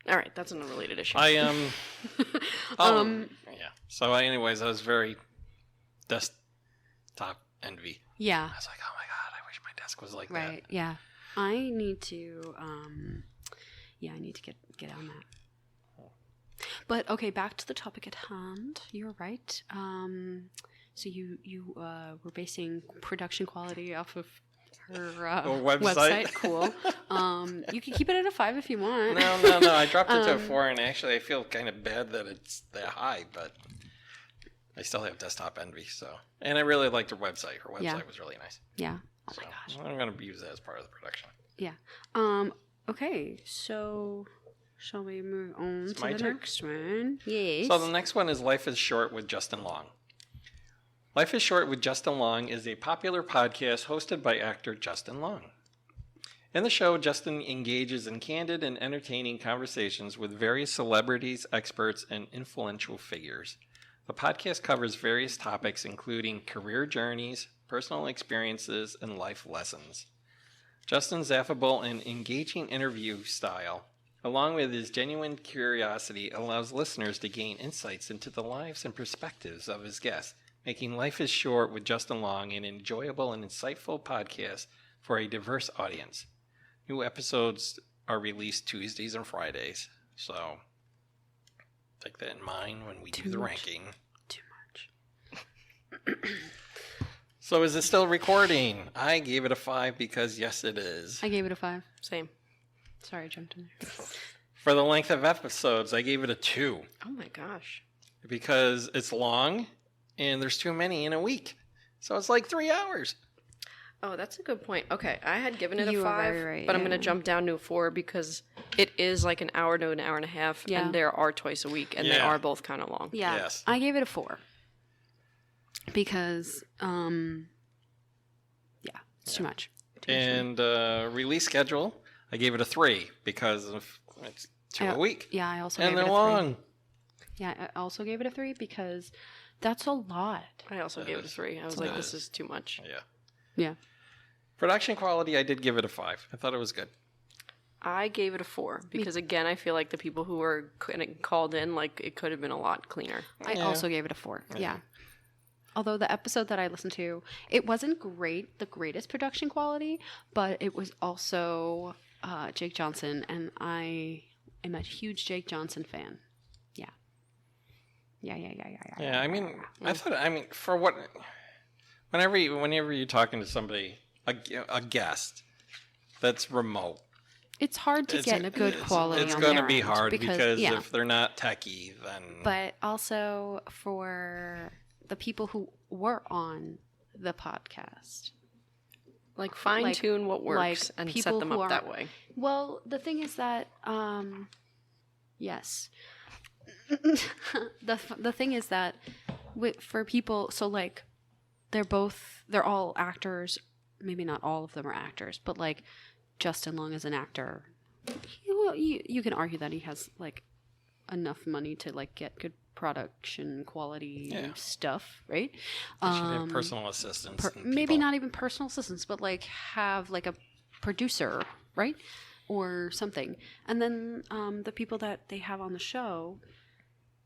Speaker 3: All right, that's an unrelated issue.
Speaker 1: I yeah. So, anyways, I was very desktop envy.
Speaker 2: Yeah.
Speaker 1: I was like, oh my god, I wish my desk was like
Speaker 2: Right. Yeah. I need to I need to get on that. But okay, back to the topic at hand. You're right. So you were basing production quality off of her
Speaker 1: website.
Speaker 2: Cool. You can keep it at a 5 if you want.
Speaker 1: that. No. I dropped it to a 4, and actually, I feel kind of bad that it's that high, but I still have desktop envy. So, and I really liked her website. Her website was really nice.
Speaker 2: Yeah. Oh
Speaker 1: So
Speaker 2: my gosh.
Speaker 1: I'm going to use that as part of the production.
Speaker 2: Yeah. Okay. So, shall we move on to
Speaker 1: my
Speaker 2: the
Speaker 1: turn?
Speaker 2: next one? Yes.
Speaker 1: So the next one is Life is Short with Justin Long. Life is Short with Justin Long is a popular podcast hosted by actor Justin Long. In the show, Justin engages in candid and entertaining conversations with various celebrities, experts, and influential figures. The podcast covers various topics including career journeys, personal experiences, and life lessons. Justin's affable and engaging interview style, along with his genuine curiosity, allows listeners to gain insights into the lives and perspectives of his guests, making Life is Short with Justin Long an enjoyable and insightful podcast for a diverse audience. New episodes are released Tuesdays and Fridays, so take that in mind when we do the ranking.
Speaker 2: Too much.
Speaker 1: So is it still recording? I gave it a 5 because yes, it is.
Speaker 2: I gave it a 5.
Speaker 3: Same.
Speaker 2: Sorry, I jumped in there.
Speaker 1: For the length of episodes, I gave it a 2
Speaker 3: Oh my gosh.
Speaker 1: because it's long and there's too many in a week. So it's like 3 hours.
Speaker 3: Oh, that's a good point. Okay, I had given it
Speaker 2: You
Speaker 3: a
Speaker 2: are
Speaker 3: 5,
Speaker 2: very right,
Speaker 3: but I'm
Speaker 2: yeah.
Speaker 3: going to jump down to a 4 because it is like an hour to an hour and a half,
Speaker 2: Yeah.
Speaker 3: and there are twice a week, and they
Speaker 1: Yeah.
Speaker 3: are both kind of long.
Speaker 2: Yeah.
Speaker 1: Yes.
Speaker 2: I gave it a 4. Because, it's too much.
Speaker 1: And release schedule. I gave it a 3 because it's 2 a week.
Speaker 2: Yeah, I also
Speaker 1: And
Speaker 2: gave
Speaker 1: they're
Speaker 2: it a 3.
Speaker 1: long.
Speaker 2: Yeah, I also gave it a 3 because that's a lot.
Speaker 3: I also gave it a 3. I was like, this is too much.
Speaker 1: Yeah.
Speaker 2: Yeah.
Speaker 1: Production quality, I did give it a 5. I thought it was good.
Speaker 3: I gave it a 4 because, again, I feel like the people who were called in, like, it could have been a lot cleaner.
Speaker 2: I also gave it a 4. Yeah. Although the episode that I listened to, it wasn't the greatest production quality, but it was also Jake Johnson, and I am a huge Jake Johnson fan. Yeah.
Speaker 1: Yeah, I mean, for what, whenever you're talking to somebody, a guest that's remote,
Speaker 2: it's hard to get a good quality.
Speaker 1: It's
Speaker 2: on
Speaker 1: going to
Speaker 2: their
Speaker 1: be
Speaker 2: end
Speaker 1: hard because if they're not techie, then.
Speaker 2: But also for the people who were on the podcast,
Speaker 3: like fine tune what works and set them up that way.
Speaker 2: Well, the thing is that, yes. the thing is that for people, so like they're all actors. Maybe not all of them are actors, but like Justin Long is an actor. You can argue that he has like enough money to like get good production quality stuff, right?
Speaker 1: They should have personal assistants.
Speaker 2: Maybe not even personal assistants, but like have like a producer, right? Or something. And then the people that they have on the show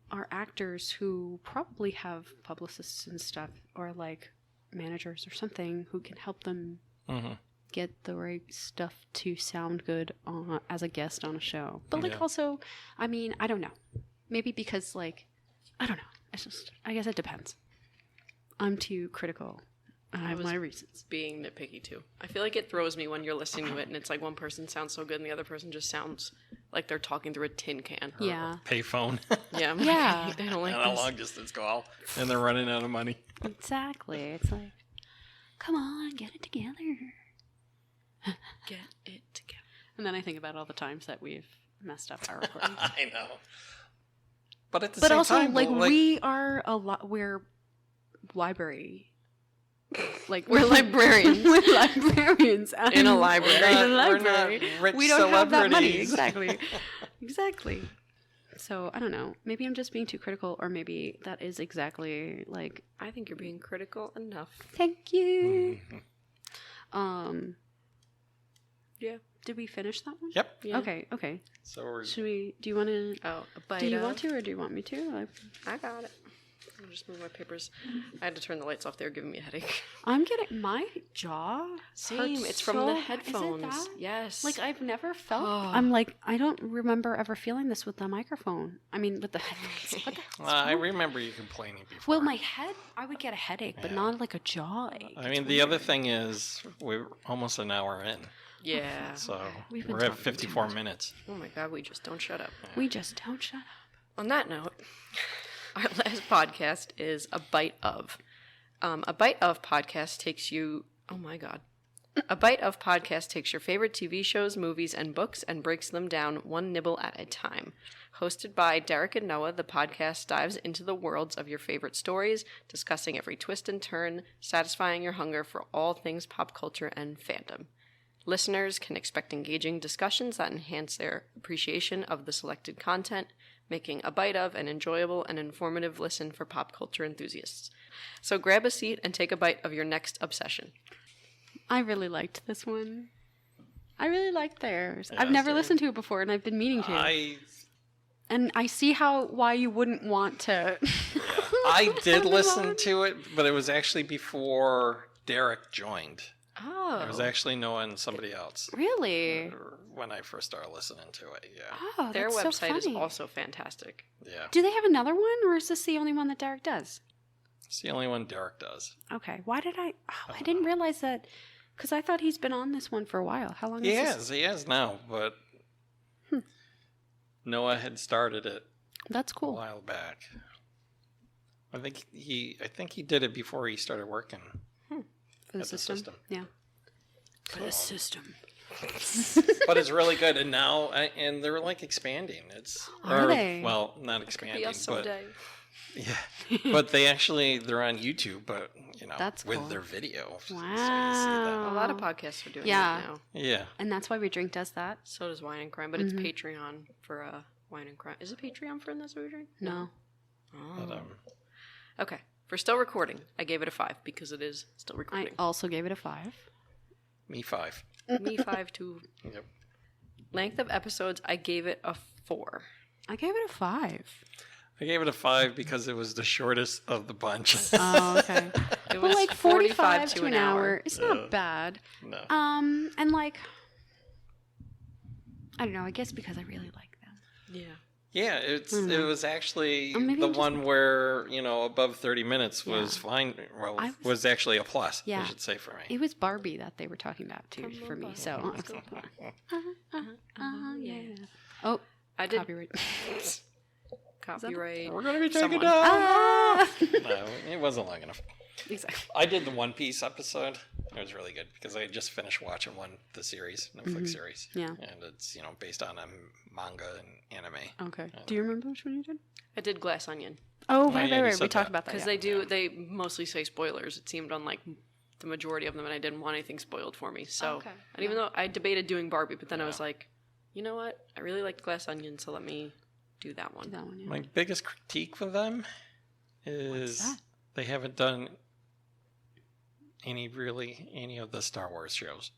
Speaker 2: are actors who probably have publicists and stuff, or like managers or something who can help them get the right stuff to sound good as a guest on a show. But like also, I mean, I don't know. Maybe because like, I don't know. It's just, I guess it depends. I'm too critical. I have my reasons.
Speaker 3: Being nitpicky too. I feel like it throws me when you're listening to it and it's like one person sounds so good and the other person just sounds like they're talking through a tin can.
Speaker 2: Yeah.
Speaker 1: Payphone.
Speaker 3: Yeah.
Speaker 2: Yeah.
Speaker 3: I don't like
Speaker 1: and a long distance call. And they're running out of money.
Speaker 2: Exactly. It's like, come on, get it together.
Speaker 3: Get it together.
Speaker 2: And then I think about all the times that we've messed up our recordings.
Speaker 1: I know. But at the
Speaker 2: but
Speaker 1: same
Speaker 2: also,
Speaker 1: time,
Speaker 2: like, we are we're library. Like
Speaker 3: we're librarians.
Speaker 2: We're librarians
Speaker 3: in a library.
Speaker 1: We're not rich
Speaker 2: we don't have that money.
Speaker 1: celebrities.
Speaker 2: Exactly. Exactly. So I don't know. Maybe I'm just being too critical, or maybe that is exactly like.
Speaker 3: I think you're being critical enough.
Speaker 2: Thank you.
Speaker 3: Yeah.
Speaker 2: Did we finish that one?
Speaker 1: Yep.
Speaker 3: Yeah.
Speaker 2: Okay.
Speaker 1: So we're.
Speaker 2: Should we? Do you want to?
Speaker 3: Oh, a bite.
Speaker 2: Do you want to, or do you want me to?
Speaker 3: I got it. I'll just move my papers. I had to turn the lights off. They were giving me a headache.
Speaker 2: I'm getting my jaw.
Speaker 3: Same.
Speaker 2: hurts
Speaker 3: It's from
Speaker 2: so
Speaker 3: the
Speaker 2: bad.
Speaker 3: headphones.
Speaker 2: Is it that?
Speaker 3: Yes.
Speaker 2: Like I've never felt.
Speaker 3: Oh.
Speaker 2: I'm like I don't remember ever feeling this with the microphone. I mean with the headphones. What the hell's
Speaker 1: I
Speaker 2: wrong?
Speaker 1: remember you complaining before.
Speaker 2: Well, my head, I would get a headache, but not like a jaw ache.
Speaker 1: I mean, the other thing is we're almost an hour in.
Speaker 3: Yeah.
Speaker 1: So
Speaker 2: We've been
Speaker 1: we're at
Speaker 2: talking too
Speaker 1: 54
Speaker 2: much.
Speaker 1: minutes.
Speaker 3: Oh my God, we just don't shut up.
Speaker 2: We just don't shut up.
Speaker 3: On that note, our last podcast is A Bite Of. A Bite Of podcast takes you... Oh my God. A Bite Of podcast takes your favorite TV shows, movies, and books and breaks them down one nibble at a time. Hosted by Derek and Noah, the podcast dives into the worlds of your favorite stories, discussing every twist and turn, satisfying your hunger for all things pop culture and fandom. Listeners can expect engaging discussions that enhance their appreciation of the selected content, making A Bite Of an enjoyable and informative listen for pop culture enthusiasts. So grab a seat and take a bite of your next obsession.
Speaker 2: I really liked this one. I really liked theirs.
Speaker 1: Yeah,
Speaker 2: I've never
Speaker 1: same.
Speaker 2: listened to it before, and I've been meaning to. And I see why you wouldn't want to.
Speaker 1: I did listen to it, but it was actually before Derek joined.
Speaker 3: Oh.
Speaker 1: It was actually Noah and somebody else.
Speaker 2: Really?
Speaker 1: When I first started listening to it, yeah.
Speaker 2: Oh,
Speaker 3: Their
Speaker 2: that's so
Speaker 3: website is
Speaker 2: funny.
Speaker 3: also fantastic.
Speaker 1: Yeah.
Speaker 2: Do they have another one, or is this the only one that Derek does?
Speaker 1: It's the only one Derek does.
Speaker 2: Okay. Why did I... Oh, I didn't realize that... Because I thought he's been on this one for a while. How long
Speaker 1: He
Speaker 2: is this?
Speaker 1: has now, but Noah had started it
Speaker 2: That's
Speaker 1: a
Speaker 2: cool.
Speaker 1: while back. I think he did it before he started working.
Speaker 2: For the
Speaker 1: at the
Speaker 2: system.
Speaker 1: system.
Speaker 2: Yeah. For the system.
Speaker 1: But it's really good, and now and they're like expanding.
Speaker 2: Are they?
Speaker 1: Well, not
Speaker 3: Could
Speaker 1: expanding,
Speaker 3: be us
Speaker 1: but
Speaker 3: someday.
Speaker 1: yeah. But they're on YouTube, but
Speaker 2: That's
Speaker 1: with
Speaker 2: cool.
Speaker 1: their video. So you see
Speaker 2: Wow.
Speaker 3: A lot of podcasts are doing
Speaker 2: Yeah.
Speaker 3: that now.
Speaker 1: that. Yeah.
Speaker 2: And that's why We Drink does that?
Speaker 3: So does Wine and Crime, but it's Patreon for Wine and Crime. Is it Patreon for That's What We Drink?
Speaker 2: No.
Speaker 3: Oh.
Speaker 1: But,
Speaker 3: Okay. For still recording, I gave it a 5 because it is still
Speaker 2: I
Speaker 3: recording.
Speaker 2: also gave it a 5.
Speaker 1: me 5.
Speaker 3: Me 5 too.
Speaker 1: Yep.
Speaker 3: Length of episodes, I gave it a 4.
Speaker 2: I gave it a 5.
Speaker 1: I gave it a 5 because it was the shortest of the bunch.
Speaker 2: Oh, okay.
Speaker 3: It
Speaker 2: But
Speaker 3: was
Speaker 2: like 45 to an hour. It's not bad.
Speaker 1: No.
Speaker 2: And like, I don't know. I guess because I really like them.
Speaker 3: Yeah.
Speaker 1: Yeah, it was actually
Speaker 2: Or maybe
Speaker 1: the
Speaker 2: I'm just-
Speaker 1: one where, above 30 minutes was fine. Well,
Speaker 2: I
Speaker 1: was actually a plus,
Speaker 2: Yeah.
Speaker 1: I should say, for me.
Speaker 2: It was Barbie that they were talking about too for me. So, yeah. Oh,
Speaker 3: I did
Speaker 2: copyright.
Speaker 3: copyright.
Speaker 1: We're going to be taken
Speaker 3: Someone.
Speaker 1: down.
Speaker 2: Ah!
Speaker 1: No, it wasn't long enough.
Speaker 2: Exactly.
Speaker 1: I did the One Piece episode. It was really good because I just finished watching the series, Netflix series.
Speaker 2: Yeah.
Speaker 1: And it's, based on a manga and anime.
Speaker 2: Okay. Do you remember which one you did?
Speaker 3: I did Glass Onion.
Speaker 2: Oh,
Speaker 1: yeah,
Speaker 2: right,
Speaker 1: you
Speaker 2: right, right.
Speaker 1: said
Speaker 2: We talked
Speaker 1: that.
Speaker 2: about that.
Speaker 3: Because they mostly say spoilers. It seemed on like the majority of them, and I didn't want anything spoiled for me. So,
Speaker 2: Okay.
Speaker 3: and even though I debated doing Barbie, but then I was like, you know what? I really liked Glass Onion, so let me do that one.
Speaker 2: that one. Yeah.
Speaker 1: My biggest critique with them is
Speaker 2: that?
Speaker 1: they haven't done any of the Star Wars shows.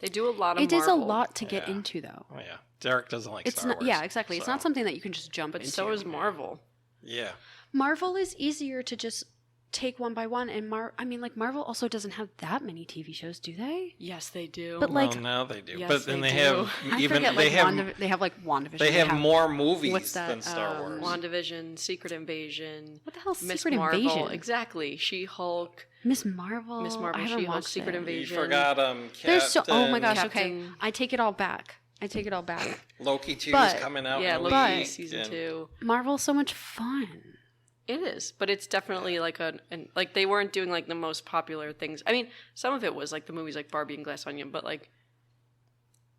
Speaker 3: They do a lot of
Speaker 2: It is a
Speaker 3: Marvel,
Speaker 2: lot to get
Speaker 1: Yeah.
Speaker 2: into, though.
Speaker 1: Oh yeah, Derek doesn't like
Speaker 2: It's
Speaker 1: Star
Speaker 2: not.
Speaker 1: Wars.
Speaker 2: Yeah, exactly. It's not
Speaker 1: so-
Speaker 2: something that you can just jump
Speaker 3: but
Speaker 2: into.
Speaker 3: so is Marvel.
Speaker 1: Yeah,
Speaker 2: Marvel is easier to just take one by one, and Marvel also doesn't have that many TV shows, do they?
Speaker 3: Yes, they do.
Speaker 2: But, like-
Speaker 1: well, now they do.
Speaker 3: Yes,
Speaker 1: but then
Speaker 3: they
Speaker 1: they
Speaker 3: do.
Speaker 1: have
Speaker 2: I
Speaker 1: even
Speaker 2: forget,
Speaker 1: they
Speaker 2: like,
Speaker 1: have
Speaker 2: they have like WandaVision.
Speaker 1: they have more movies
Speaker 2: what's that,
Speaker 1: than Star Wars.
Speaker 3: WandaVision, Secret Invasion,
Speaker 2: What the hell's
Speaker 3: Miss
Speaker 2: Secret
Speaker 3: Marvel,
Speaker 2: Invasion?
Speaker 3: exactly. She-Hulk,
Speaker 2: Miss Marvel.
Speaker 3: Miss Marvel,
Speaker 2: I haven't
Speaker 3: She-Hulk,
Speaker 2: watched
Speaker 3: Secret
Speaker 2: it.
Speaker 3: Invasion.
Speaker 1: You forgot
Speaker 2: There's so. Oh my gosh.
Speaker 3: Captain-
Speaker 2: Okay, I take it all back.
Speaker 1: Loki 2
Speaker 2: But-
Speaker 1: is coming out.
Speaker 3: Yeah,
Speaker 1: in a
Speaker 3: Loki
Speaker 1: week,
Speaker 3: season
Speaker 1: and
Speaker 3: 2.
Speaker 2: Marvel's so much fun.
Speaker 3: It is, but it's definitely like like they weren't doing like the most popular things. I mean, some of it was like the movies like Barbie and Glass Onion, but like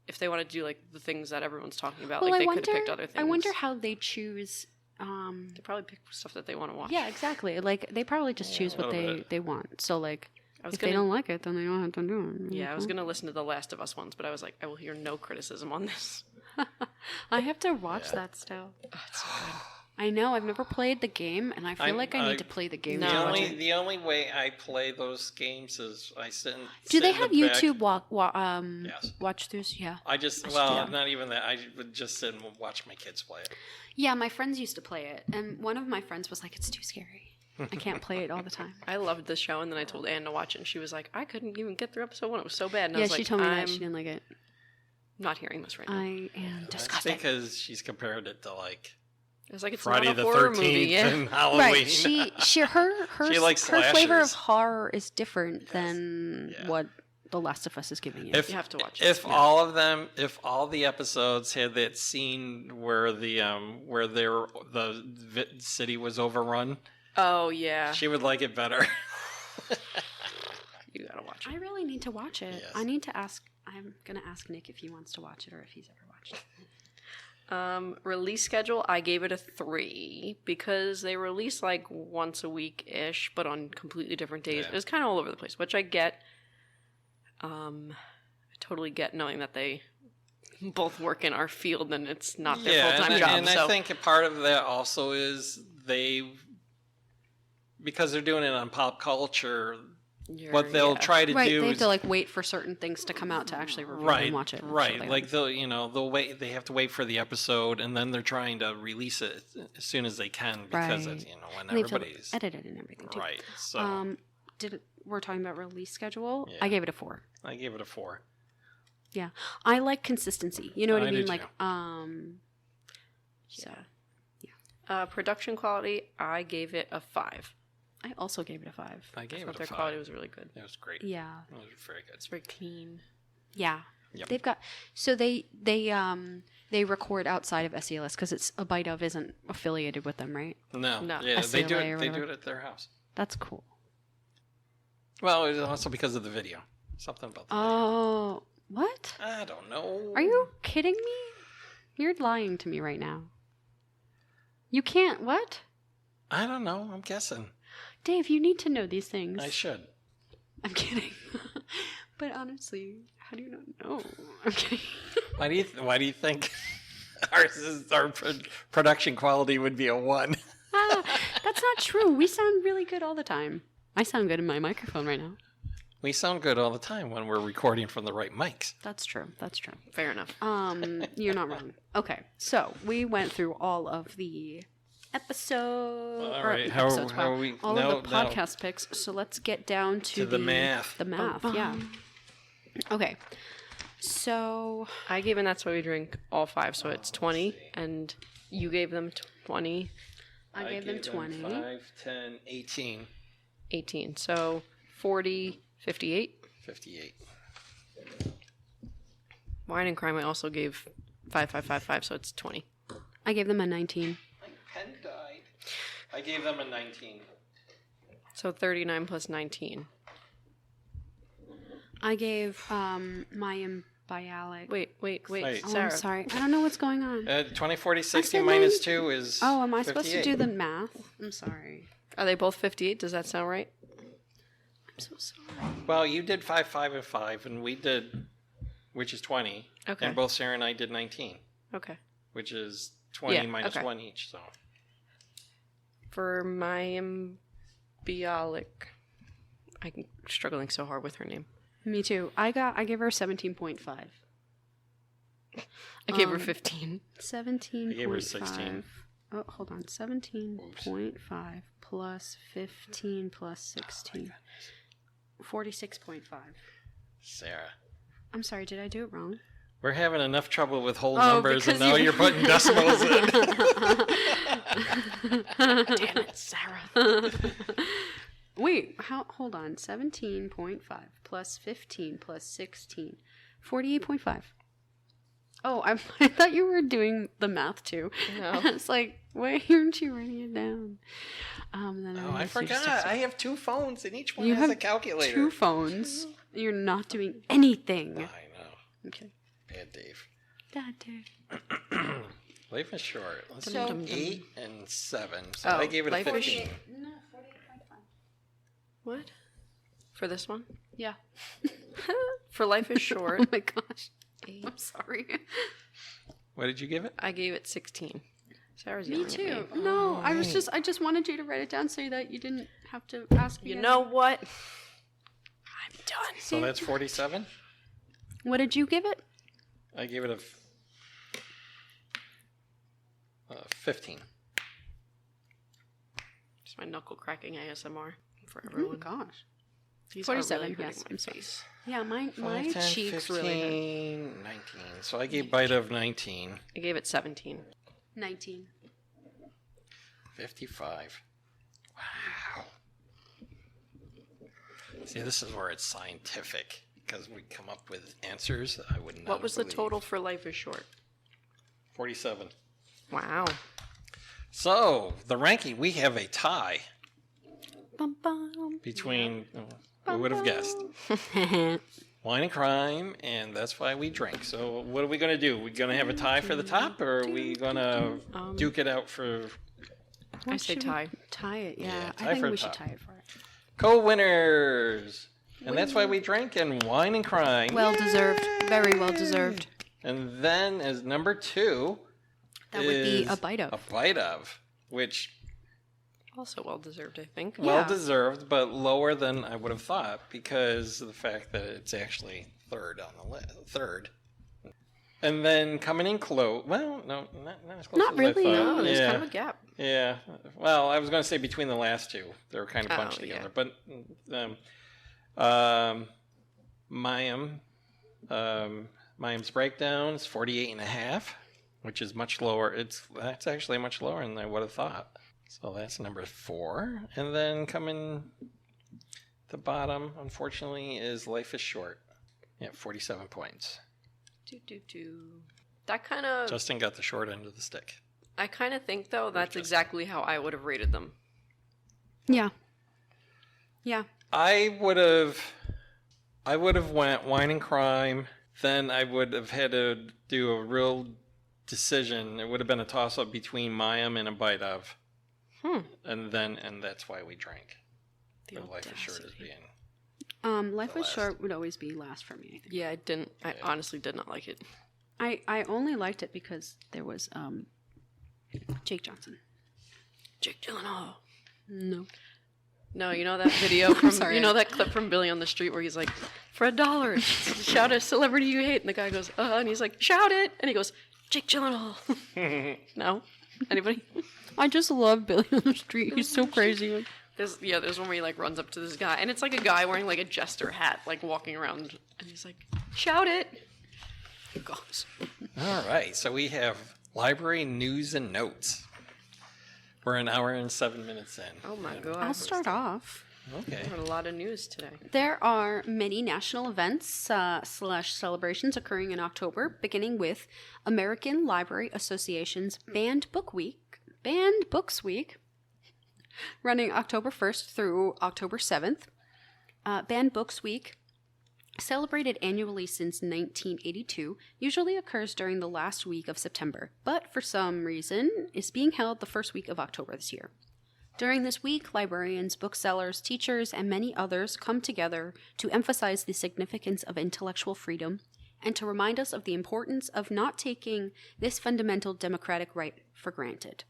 Speaker 3: if they wanted to do like the things that everyone's talking about, like they could have picked other things.
Speaker 2: I wonder how they choose.
Speaker 3: They probably pick stuff that they want to watch.
Speaker 2: Yeah, exactly. Like they probably just choose what
Speaker 1: little bit.
Speaker 2: they want. So like,
Speaker 3: I was
Speaker 2: if they don't like it, then they don't have to do it.
Speaker 3: Yeah, I was gonna listen to the Last of Us ones, but I was like, I will hear no criticism on this.
Speaker 2: I have to watch that still.
Speaker 3: Oh, it's so good.
Speaker 2: I know. I've never played the game, and I feel like I need to play the game.
Speaker 3: No.
Speaker 2: to watch
Speaker 1: The
Speaker 2: it.
Speaker 1: the only way I play those games is I sit.
Speaker 2: Do they
Speaker 1: in
Speaker 2: have
Speaker 1: the back.
Speaker 2: YouTube
Speaker 1: Yes.
Speaker 2: watch throughs? Yeah.
Speaker 1: I just
Speaker 2: do
Speaker 1: well,
Speaker 2: that.
Speaker 1: not even that. I would just sit and watch my kids play it.
Speaker 2: Yeah, my friends used to play it, and one of my friends was like, "It's too scary. I can't play it all the time."
Speaker 3: I loved the show, and then I told Anne to watch it, and she was like, I couldn't even get through episode 1. It was so bad. And I
Speaker 2: Yeah,
Speaker 3: was
Speaker 2: she
Speaker 3: like,
Speaker 2: told me
Speaker 3: I'm
Speaker 2: that she didn't like it.
Speaker 3: not hearing this right now.
Speaker 2: I am
Speaker 1: That's
Speaker 2: disgusted.
Speaker 1: because she's compared it to like
Speaker 3: It was like it's
Speaker 1: Friday
Speaker 3: not a
Speaker 1: the
Speaker 3: horror
Speaker 1: 13th
Speaker 3: movie. Yeah.
Speaker 1: and Halloween.
Speaker 2: Right. She
Speaker 1: She likes
Speaker 2: her flavor of
Speaker 1: slashers.
Speaker 2: horror is different than
Speaker 1: Yeah.
Speaker 2: what The Last of Us is giving you.
Speaker 1: If
Speaker 3: You have to watch it.
Speaker 1: If all the episodes had that scene where the city was overrun,
Speaker 3: Oh yeah,
Speaker 1: she would like it better.
Speaker 3: you gotta watch it.
Speaker 2: I really need to watch it.
Speaker 1: Yes.
Speaker 2: I need to ask. I'm gonna ask Nick if he wants to watch it or if he's ever watched it.
Speaker 3: Release schedule, I gave it a 3 because they release like once a week ish, but on completely different days.
Speaker 1: Yeah.
Speaker 3: It was kind of all over the place, which I get. I totally get knowing that they both work in our field and it's not their full-time job.
Speaker 1: and
Speaker 3: so
Speaker 1: I think a part of that also is because they're doing it on pop culture. What they'll try to
Speaker 2: Right,
Speaker 1: do
Speaker 2: they have
Speaker 1: is
Speaker 2: to like wait for certain things to come out to actually review and watch it.
Speaker 1: right.
Speaker 2: So they-
Speaker 1: Like they'll wait. They have to wait for the episode, and then they're trying to release it as soon as they can because
Speaker 2: Right.
Speaker 1: it's when
Speaker 2: and they have to
Speaker 1: everybody's
Speaker 2: edit it and everything too.
Speaker 1: right. So
Speaker 2: We're talking about release schedule.
Speaker 1: Yeah.
Speaker 2: I gave it a 4.
Speaker 1: I gave it a 4.
Speaker 2: Yeah, I like consistency. You know what I
Speaker 1: I
Speaker 2: mean?
Speaker 1: do
Speaker 2: Like,
Speaker 1: too.
Speaker 2: so
Speaker 3: production quality, I gave it a 5.
Speaker 2: I also gave it a 5.
Speaker 1: I gave
Speaker 3: But
Speaker 1: it a
Speaker 3: their
Speaker 1: 5.
Speaker 3: quality was really good.
Speaker 1: It was great.
Speaker 2: Yeah,
Speaker 1: It was very good.
Speaker 3: It's very clean.
Speaker 2: yeah.
Speaker 1: Yep.
Speaker 2: They've got so they record outside of SELS because it's a bite of isn't affiliated with them, right?
Speaker 3: No.
Speaker 1: Yeah, they do
Speaker 2: SCLA or
Speaker 1: it. They do
Speaker 2: whatever.
Speaker 1: it at their house.
Speaker 2: That's cool.
Speaker 1: Well, it's also because of the video. Something about the video.
Speaker 2: Oh, what?
Speaker 1: I don't know.
Speaker 2: Are you kidding me? You're lying to me right now. You can't. What?
Speaker 1: I don't know. I'm guessing.
Speaker 2: Dave, you need to know these things.
Speaker 1: I should.
Speaker 2: I'm kidding. But honestly, how do you not know? I'm kidding.
Speaker 1: Why do you think our production quality would be a 1?
Speaker 2: That's not true. We sound really good all the time. I sound good in my microphone right now.
Speaker 1: We sound good all the time when we're recording from the right mics.
Speaker 2: That's true. That's true.
Speaker 3: Fair enough.
Speaker 2: You're not wrong. Okay, so we went through all of the episodes.
Speaker 1: All right, how are we?
Speaker 2: All of the podcast picks. So let's get down to
Speaker 1: the math.
Speaker 2: The math, yeah. Okay, so
Speaker 3: I gave, and that's why we drink all 5, so it's 20, and you gave them 20.
Speaker 2: I gave them 20.
Speaker 1: 5, 10, 18.
Speaker 3: 18, so 40, 58.
Speaker 1: 58.
Speaker 3: Wine and Crime I also gave 5, 5, 5, 5, so it's 20.
Speaker 2: I gave them a 19.
Speaker 1: My pen died. I gave them a 19.
Speaker 3: So 39 plus 19.
Speaker 2: I gave Mayim Bialik.
Speaker 3: Wait,
Speaker 1: Wait.
Speaker 2: Oh,
Speaker 3: Sarah.
Speaker 2: I'm sorry. I don't know what's going on.
Speaker 1: 20, 40, 60
Speaker 2: said
Speaker 1: minus
Speaker 2: 9.
Speaker 1: 2 is
Speaker 2: Oh, am I supposed to
Speaker 1: 58.
Speaker 2: do the math? I'm sorry.
Speaker 3: Are they both 58? Does that sound right?
Speaker 2: I'm so sorry.
Speaker 1: Well, you did 5, 5, and 5, and we did, which is 20.
Speaker 3: Okay.
Speaker 1: And both Sarah and I did 19,
Speaker 3: Okay.
Speaker 1: which is 20
Speaker 3: Yeah,
Speaker 1: minus
Speaker 3: okay.
Speaker 1: 1 each. So
Speaker 3: For Mayim Bialik, I'm struggling so hard with her name.
Speaker 2: Me too. I gave her 17.5.
Speaker 3: I gave her 15.
Speaker 2: 17.5.
Speaker 1: I gave her 16.
Speaker 2: Oh, hold on. 17.5 plus 15 plus 16. 46.5.
Speaker 1: Sarah,
Speaker 2: I'm sorry, did I do it wrong?
Speaker 1: we're having enough trouble with whole
Speaker 3: Oh,
Speaker 1: numbers, and
Speaker 3: because
Speaker 1: now you're putting decimals in.
Speaker 3: Damn it, Sarah.
Speaker 2: Wait, hold on. 17.5 plus 15 plus 16. 48.5. Oh, I thought you were doing the math too.
Speaker 3: No.
Speaker 2: It's like, why aren't you writing it down? Then
Speaker 1: Oh, I forgot. I have 2 phones, and each one
Speaker 2: You
Speaker 1: has
Speaker 2: have
Speaker 1: a calculator.
Speaker 2: 2 phones. You're not doing anything.
Speaker 1: I know.
Speaker 2: Okay.
Speaker 1: Bad Dave.
Speaker 2: Dad, Dave.
Speaker 1: Life is short. Let's
Speaker 2: So-
Speaker 1: do 8 and 7. So
Speaker 3: Oh,
Speaker 1: I gave it a
Speaker 3: life is
Speaker 1: 15.
Speaker 2: No, 48.5.
Speaker 3: What? For this one?
Speaker 2: Yeah.
Speaker 3: For Life is Short,
Speaker 2: Oh my gosh. I'm sorry.
Speaker 1: What did you give it?
Speaker 3: I gave it 16. Sarah's
Speaker 2: Me
Speaker 3: yelling at
Speaker 2: too.
Speaker 3: me.
Speaker 2: No, I just wanted you to write it down so that you didn't have to ask me.
Speaker 3: You
Speaker 2: again.
Speaker 3: know what? I'm done.
Speaker 1: So that's 47.
Speaker 2: What did you give it?
Speaker 1: I gave it a 15.
Speaker 3: Just my knuckle cracking ASMR for
Speaker 2: Oh my
Speaker 3: everyone.
Speaker 2: gosh.
Speaker 3: These are
Speaker 2: 47,
Speaker 3: really hurting
Speaker 2: yes,
Speaker 3: my
Speaker 2: I'm sorry.
Speaker 3: face.
Speaker 2: Yeah, my
Speaker 1: 5, 10,
Speaker 2: cheeks
Speaker 1: 15,
Speaker 2: really hurt.
Speaker 1: 19. So I gave bite of 19.
Speaker 3: I gave it 17.
Speaker 2: 19.
Speaker 1: 55. Wow. See, this is where it's scientific, because we come up with answers that I would not
Speaker 3: What was the
Speaker 1: believe.
Speaker 3: total for Life is Short?
Speaker 1: 47.
Speaker 3: Wow.
Speaker 1: So, the ranking, we have a tie
Speaker 2: Bum, bum.
Speaker 1: between, who would have guessed, Wine and Crime, and That's Why We Drink. So, what are we going to do? We going to have a tie for the top, or are we going to duke it out for
Speaker 3: I say
Speaker 2: Should we
Speaker 3: tie.
Speaker 2: Tie it, yeah.
Speaker 1: Yeah, tie
Speaker 2: I think
Speaker 1: for
Speaker 2: we
Speaker 1: top.
Speaker 2: should tie it for it.
Speaker 1: co-winners? And That's Why We Drink and Wine and Crime.
Speaker 2: Well deserved. Very well deserved.
Speaker 1: And then as number 2
Speaker 2: That would be
Speaker 1: is
Speaker 2: a bite of.
Speaker 1: A Bite Of, which
Speaker 3: Also well deserved, I think.
Speaker 1: well deserved, but lower than I would have thought because of the fact that it's actually third on the list. Third. And then coming in close. Well, no, not as close
Speaker 2: Not
Speaker 1: as
Speaker 2: really,
Speaker 1: I thought.
Speaker 3: No, there's
Speaker 1: yeah.
Speaker 3: kind of a gap.
Speaker 1: Yeah. Well, I was going to say between the last two. They were kind of bunched
Speaker 3: Oh, yeah.
Speaker 1: together. But Mayim's Breakdown is 48.5, which is much lower. That's actually much lower than I would have thought. So that's number 4. And then coming the bottom, unfortunately, is Life is Short. Yeah, 47 points.
Speaker 3: That kind of.
Speaker 1: Justin got the short end of the stick.
Speaker 3: I kind of think though that's
Speaker 1: Justin?
Speaker 3: exactly how I would have rated them.
Speaker 2: Yeah. Yeah.
Speaker 1: I would have went Wine and Crime. Then I would have had to do a real decision. It would have been a toss-up between Mayim and A Bite Of. And that's why we drank.
Speaker 3: The
Speaker 1: Life is short as
Speaker 3: audacity.
Speaker 1: being.
Speaker 2: Life
Speaker 1: The
Speaker 2: was
Speaker 1: last.
Speaker 2: short would always be last for me, I think.
Speaker 3: Yeah, I didn't. I honestly did not like it.
Speaker 2: I only liked it because there was Jake Johnson.
Speaker 3: Jake Gyllenhaal.
Speaker 2: No.
Speaker 3: No, you know that video from
Speaker 2: sorry.
Speaker 3: you know that clip from Billy on the Street where he's like, for $1, shout a celebrity you hate, and the guy goes, and he's like, shout it, and he goes, Jake Gyllenhaal. No, anybody?
Speaker 2: I just love Billy on the Street. He's so crazy.
Speaker 3: There's one where he like runs up to this guy, and it's like a guy wearing like a jester hat, like walking around, and he's like, shout it. He goes.
Speaker 1: All right, so we have library news and notes. We're an hour and 7 minutes in.
Speaker 3: Oh my god.
Speaker 2: I'll start off.
Speaker 1: Okay.
Speaker 3: We had a lot of news today.
Speaker 2: There are many national events / celebrations occurring in October, beginning with American Library Association's Banned Books Week, running October 1st through October 7th. Banned Books Week, celebrated annually since 1982, usually occurs during the last week of September, but for some reason is being held the first week of October this year. During this week, librarians, booksellers, teachers, and many others come together to emphasize the significance of intellectual freedom and to remind us of the importance of not taking this fundamental democratic right for granted.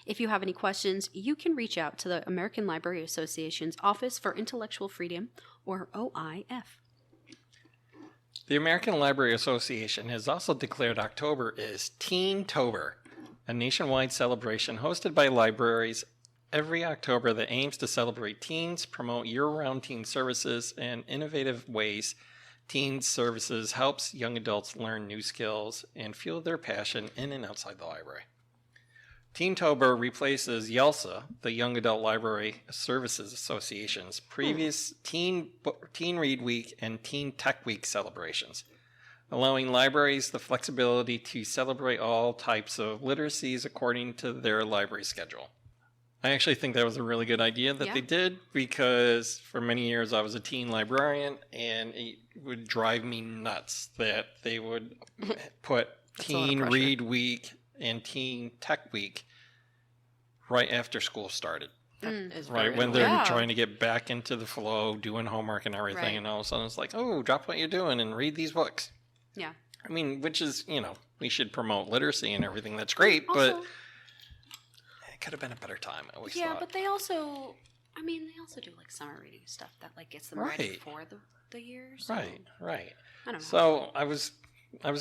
Speaker 2: If you have any questions, you can reach out to the American Library Association's Office for Intellectual Freedom, or OIF.
Speaker 1: The American Library Association has also declared October is Teen-tober, a nationwide celebration hosted by libraries every October that aims to celebrate teens, promote year-round teen services, and innovative ways teen services helps young adults learn new skills and fuel their passion in and outside the library. Teen-tober replaces YALSA, the Young Adult Library Services Association's previous Teen Read Week and Teen Tech Week celebrations, allowing libraries the flexibility to celebrate all types of literacies according to their library schedule. I actually think that was a really good idea that they did, because for many years I was a teen librarian, and it would drive me nuts that they would put Teen Read Week and Teen Tech Week right after school started. Right when they're trying to get back into the flow, doing homework and everything,
Speaker 2: Right.
Speaker 1: and all of a sudden it's like, oh, drop what you're doing and read these books.
Speaker 2: Yeah.
Speaker 1: I mean, which is, we should promote literacy and everything. That's great, but it could have been a better time, I always thought.
Speaker 2: But they also do like summer reading stuff that like gets them ready
Speaker 1: Right.
Speaker 2: for the year. So,
Speaker 1: Right.
Speaker 2: I don't know.
Speaker 1: So I was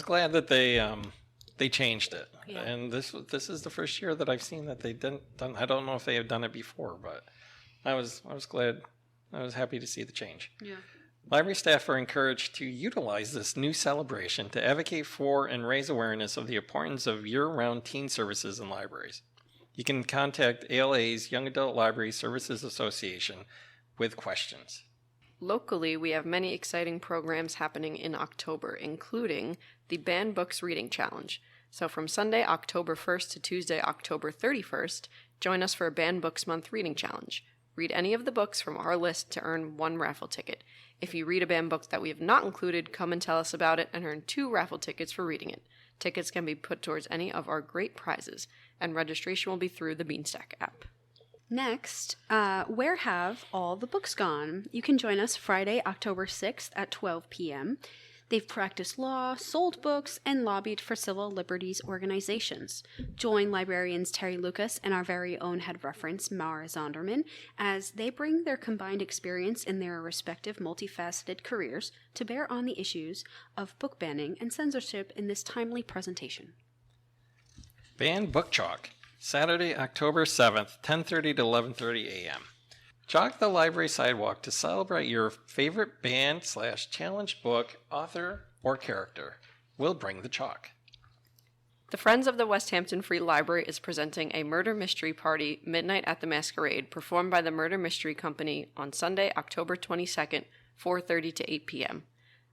Speaker 1: glad that they changed it,
Speaker 2: Yeah.
Speaker 1: and this is the first year that I've seen that they done. I don't know if they have done it before, but I was glad. I was happy to see the change.
Speaker 2: Yeah.
Speaker 1: Library staff are encouraged to utilize this new celebration to advocate for and raise awareness of the importance of year-round teen services in libraries. You can contact ALA's Young Adult Library Services Association with questions.
Speaker 3: Locally, we have many exciting programs happening in October, including the Banned Books Reading Challenge. So from Sunday, October 1st to Tuesday, October 31st, join us for a Banned Books Month Reading Challenge. Read any of the books from our list to earn 1 raffle ticket. If you read a banned book that we have not included, come and tell us about it and earn 2 raffle tickets for reading it. Tickets can be put towards any of our great prizes, and registration will be through the Beanstack app.
Speaker 2: Next, Where Have All the Books Gone? You can join us Friday, October 6th at 12 p.m. They've practiced law, sold books, and lobbied for civil liberties organizations. Join librarians Terry Lucas and our very own head reference, Mara Zonderman, as they bring their combined experience in their respective multifaceted careers to bear on the issues of book banning and censorship in this timely presentation.
Speaker 1: Banned Book Chalk, Saturday, October 7th, 10:30 to 11:30 a.m. Chalk the library sidewalk to celebrate your favorite banned/challenged book, author, or character. We'll bring the chalk.
Speaker 3: The Friends of the West Hampton Free Library is presenting a murder mystery party, Midnight at the Masquerade, performed by the Murder Mystery Company on Sunday, October 22nd, 4:30 to 8 p.m.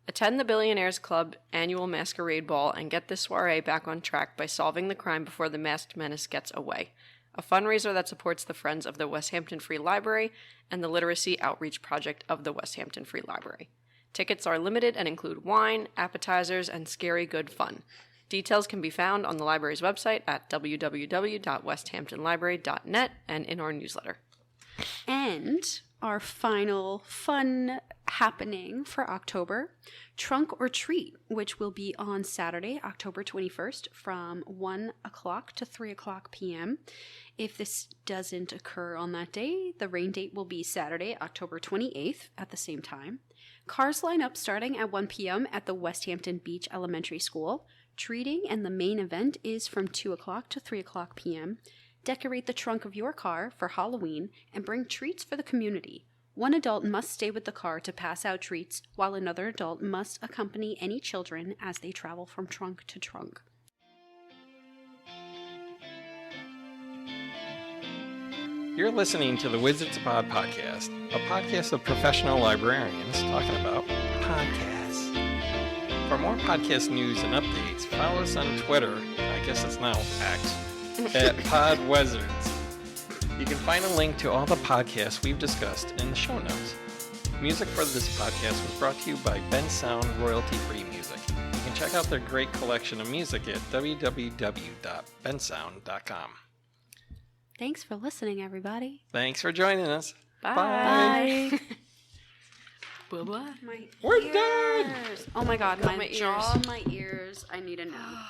Speaker 3: Attend the Billionaires Club annual masquerade ball and get this soiree back on track by solving the crime before the masked menace gets away. A fundraiser that supports the Friends of the West Hampton Free Library and the Literacy Outreach Project of the West Hampton Free Library. Tickets are limited and include wine, appetizers, and scary good fun. Details can be found on the library's website at www.westhamptonlibrary.net and in our newsletter.
Speaker 2: And our final fun happening for October, Trunk or Treat, which will be on Saturday, October 21st from 1 o'clock to 3 o'clock p.m. If this doesn't occur on that day, the rain date will be Saturday, October 28th at the same time. Cars line up starting at 1 p.m. at the Westhampton Beach Elementary School. Treating and the main event is from 2 o'clock to 3 o'clock p.m. Decorate the trunk of your car for Halloween and bring treats for the community. One adult must stay with the car to pass out treats, while another adult must accompany any children as they travel from trunk to trunk.
Speaker 1: You're listening to the Wizards of Pod podcast, a podcast of professional librarians talking about podcasts. For more podcast news and updates, follow us on Twitter, I guess it's now X, at PodWizards. You can find a link to all the podcasts we've discussed in the show notes. Music for this podcast was brought to you by Ben Sound Royalty-Free Music. You can check out their great collection of music at www.bensound.com.
Speaker 2: Thanks for listening, everybody.
Speaker 1: Thanks for joining us.
Speaker 3: Bye. Bye-bye.
Speaker 2: My
Speaker 1: We're
Speaker 2: ears.
Speaker 1: done.
Speaker 2: Oh my god,
Speaker 3: Got
Speaker 2: my
Speaker 3: my
Speaker 2: jaw,
Speaker 3: ears.
Speaker 2: my ears. I need a nap.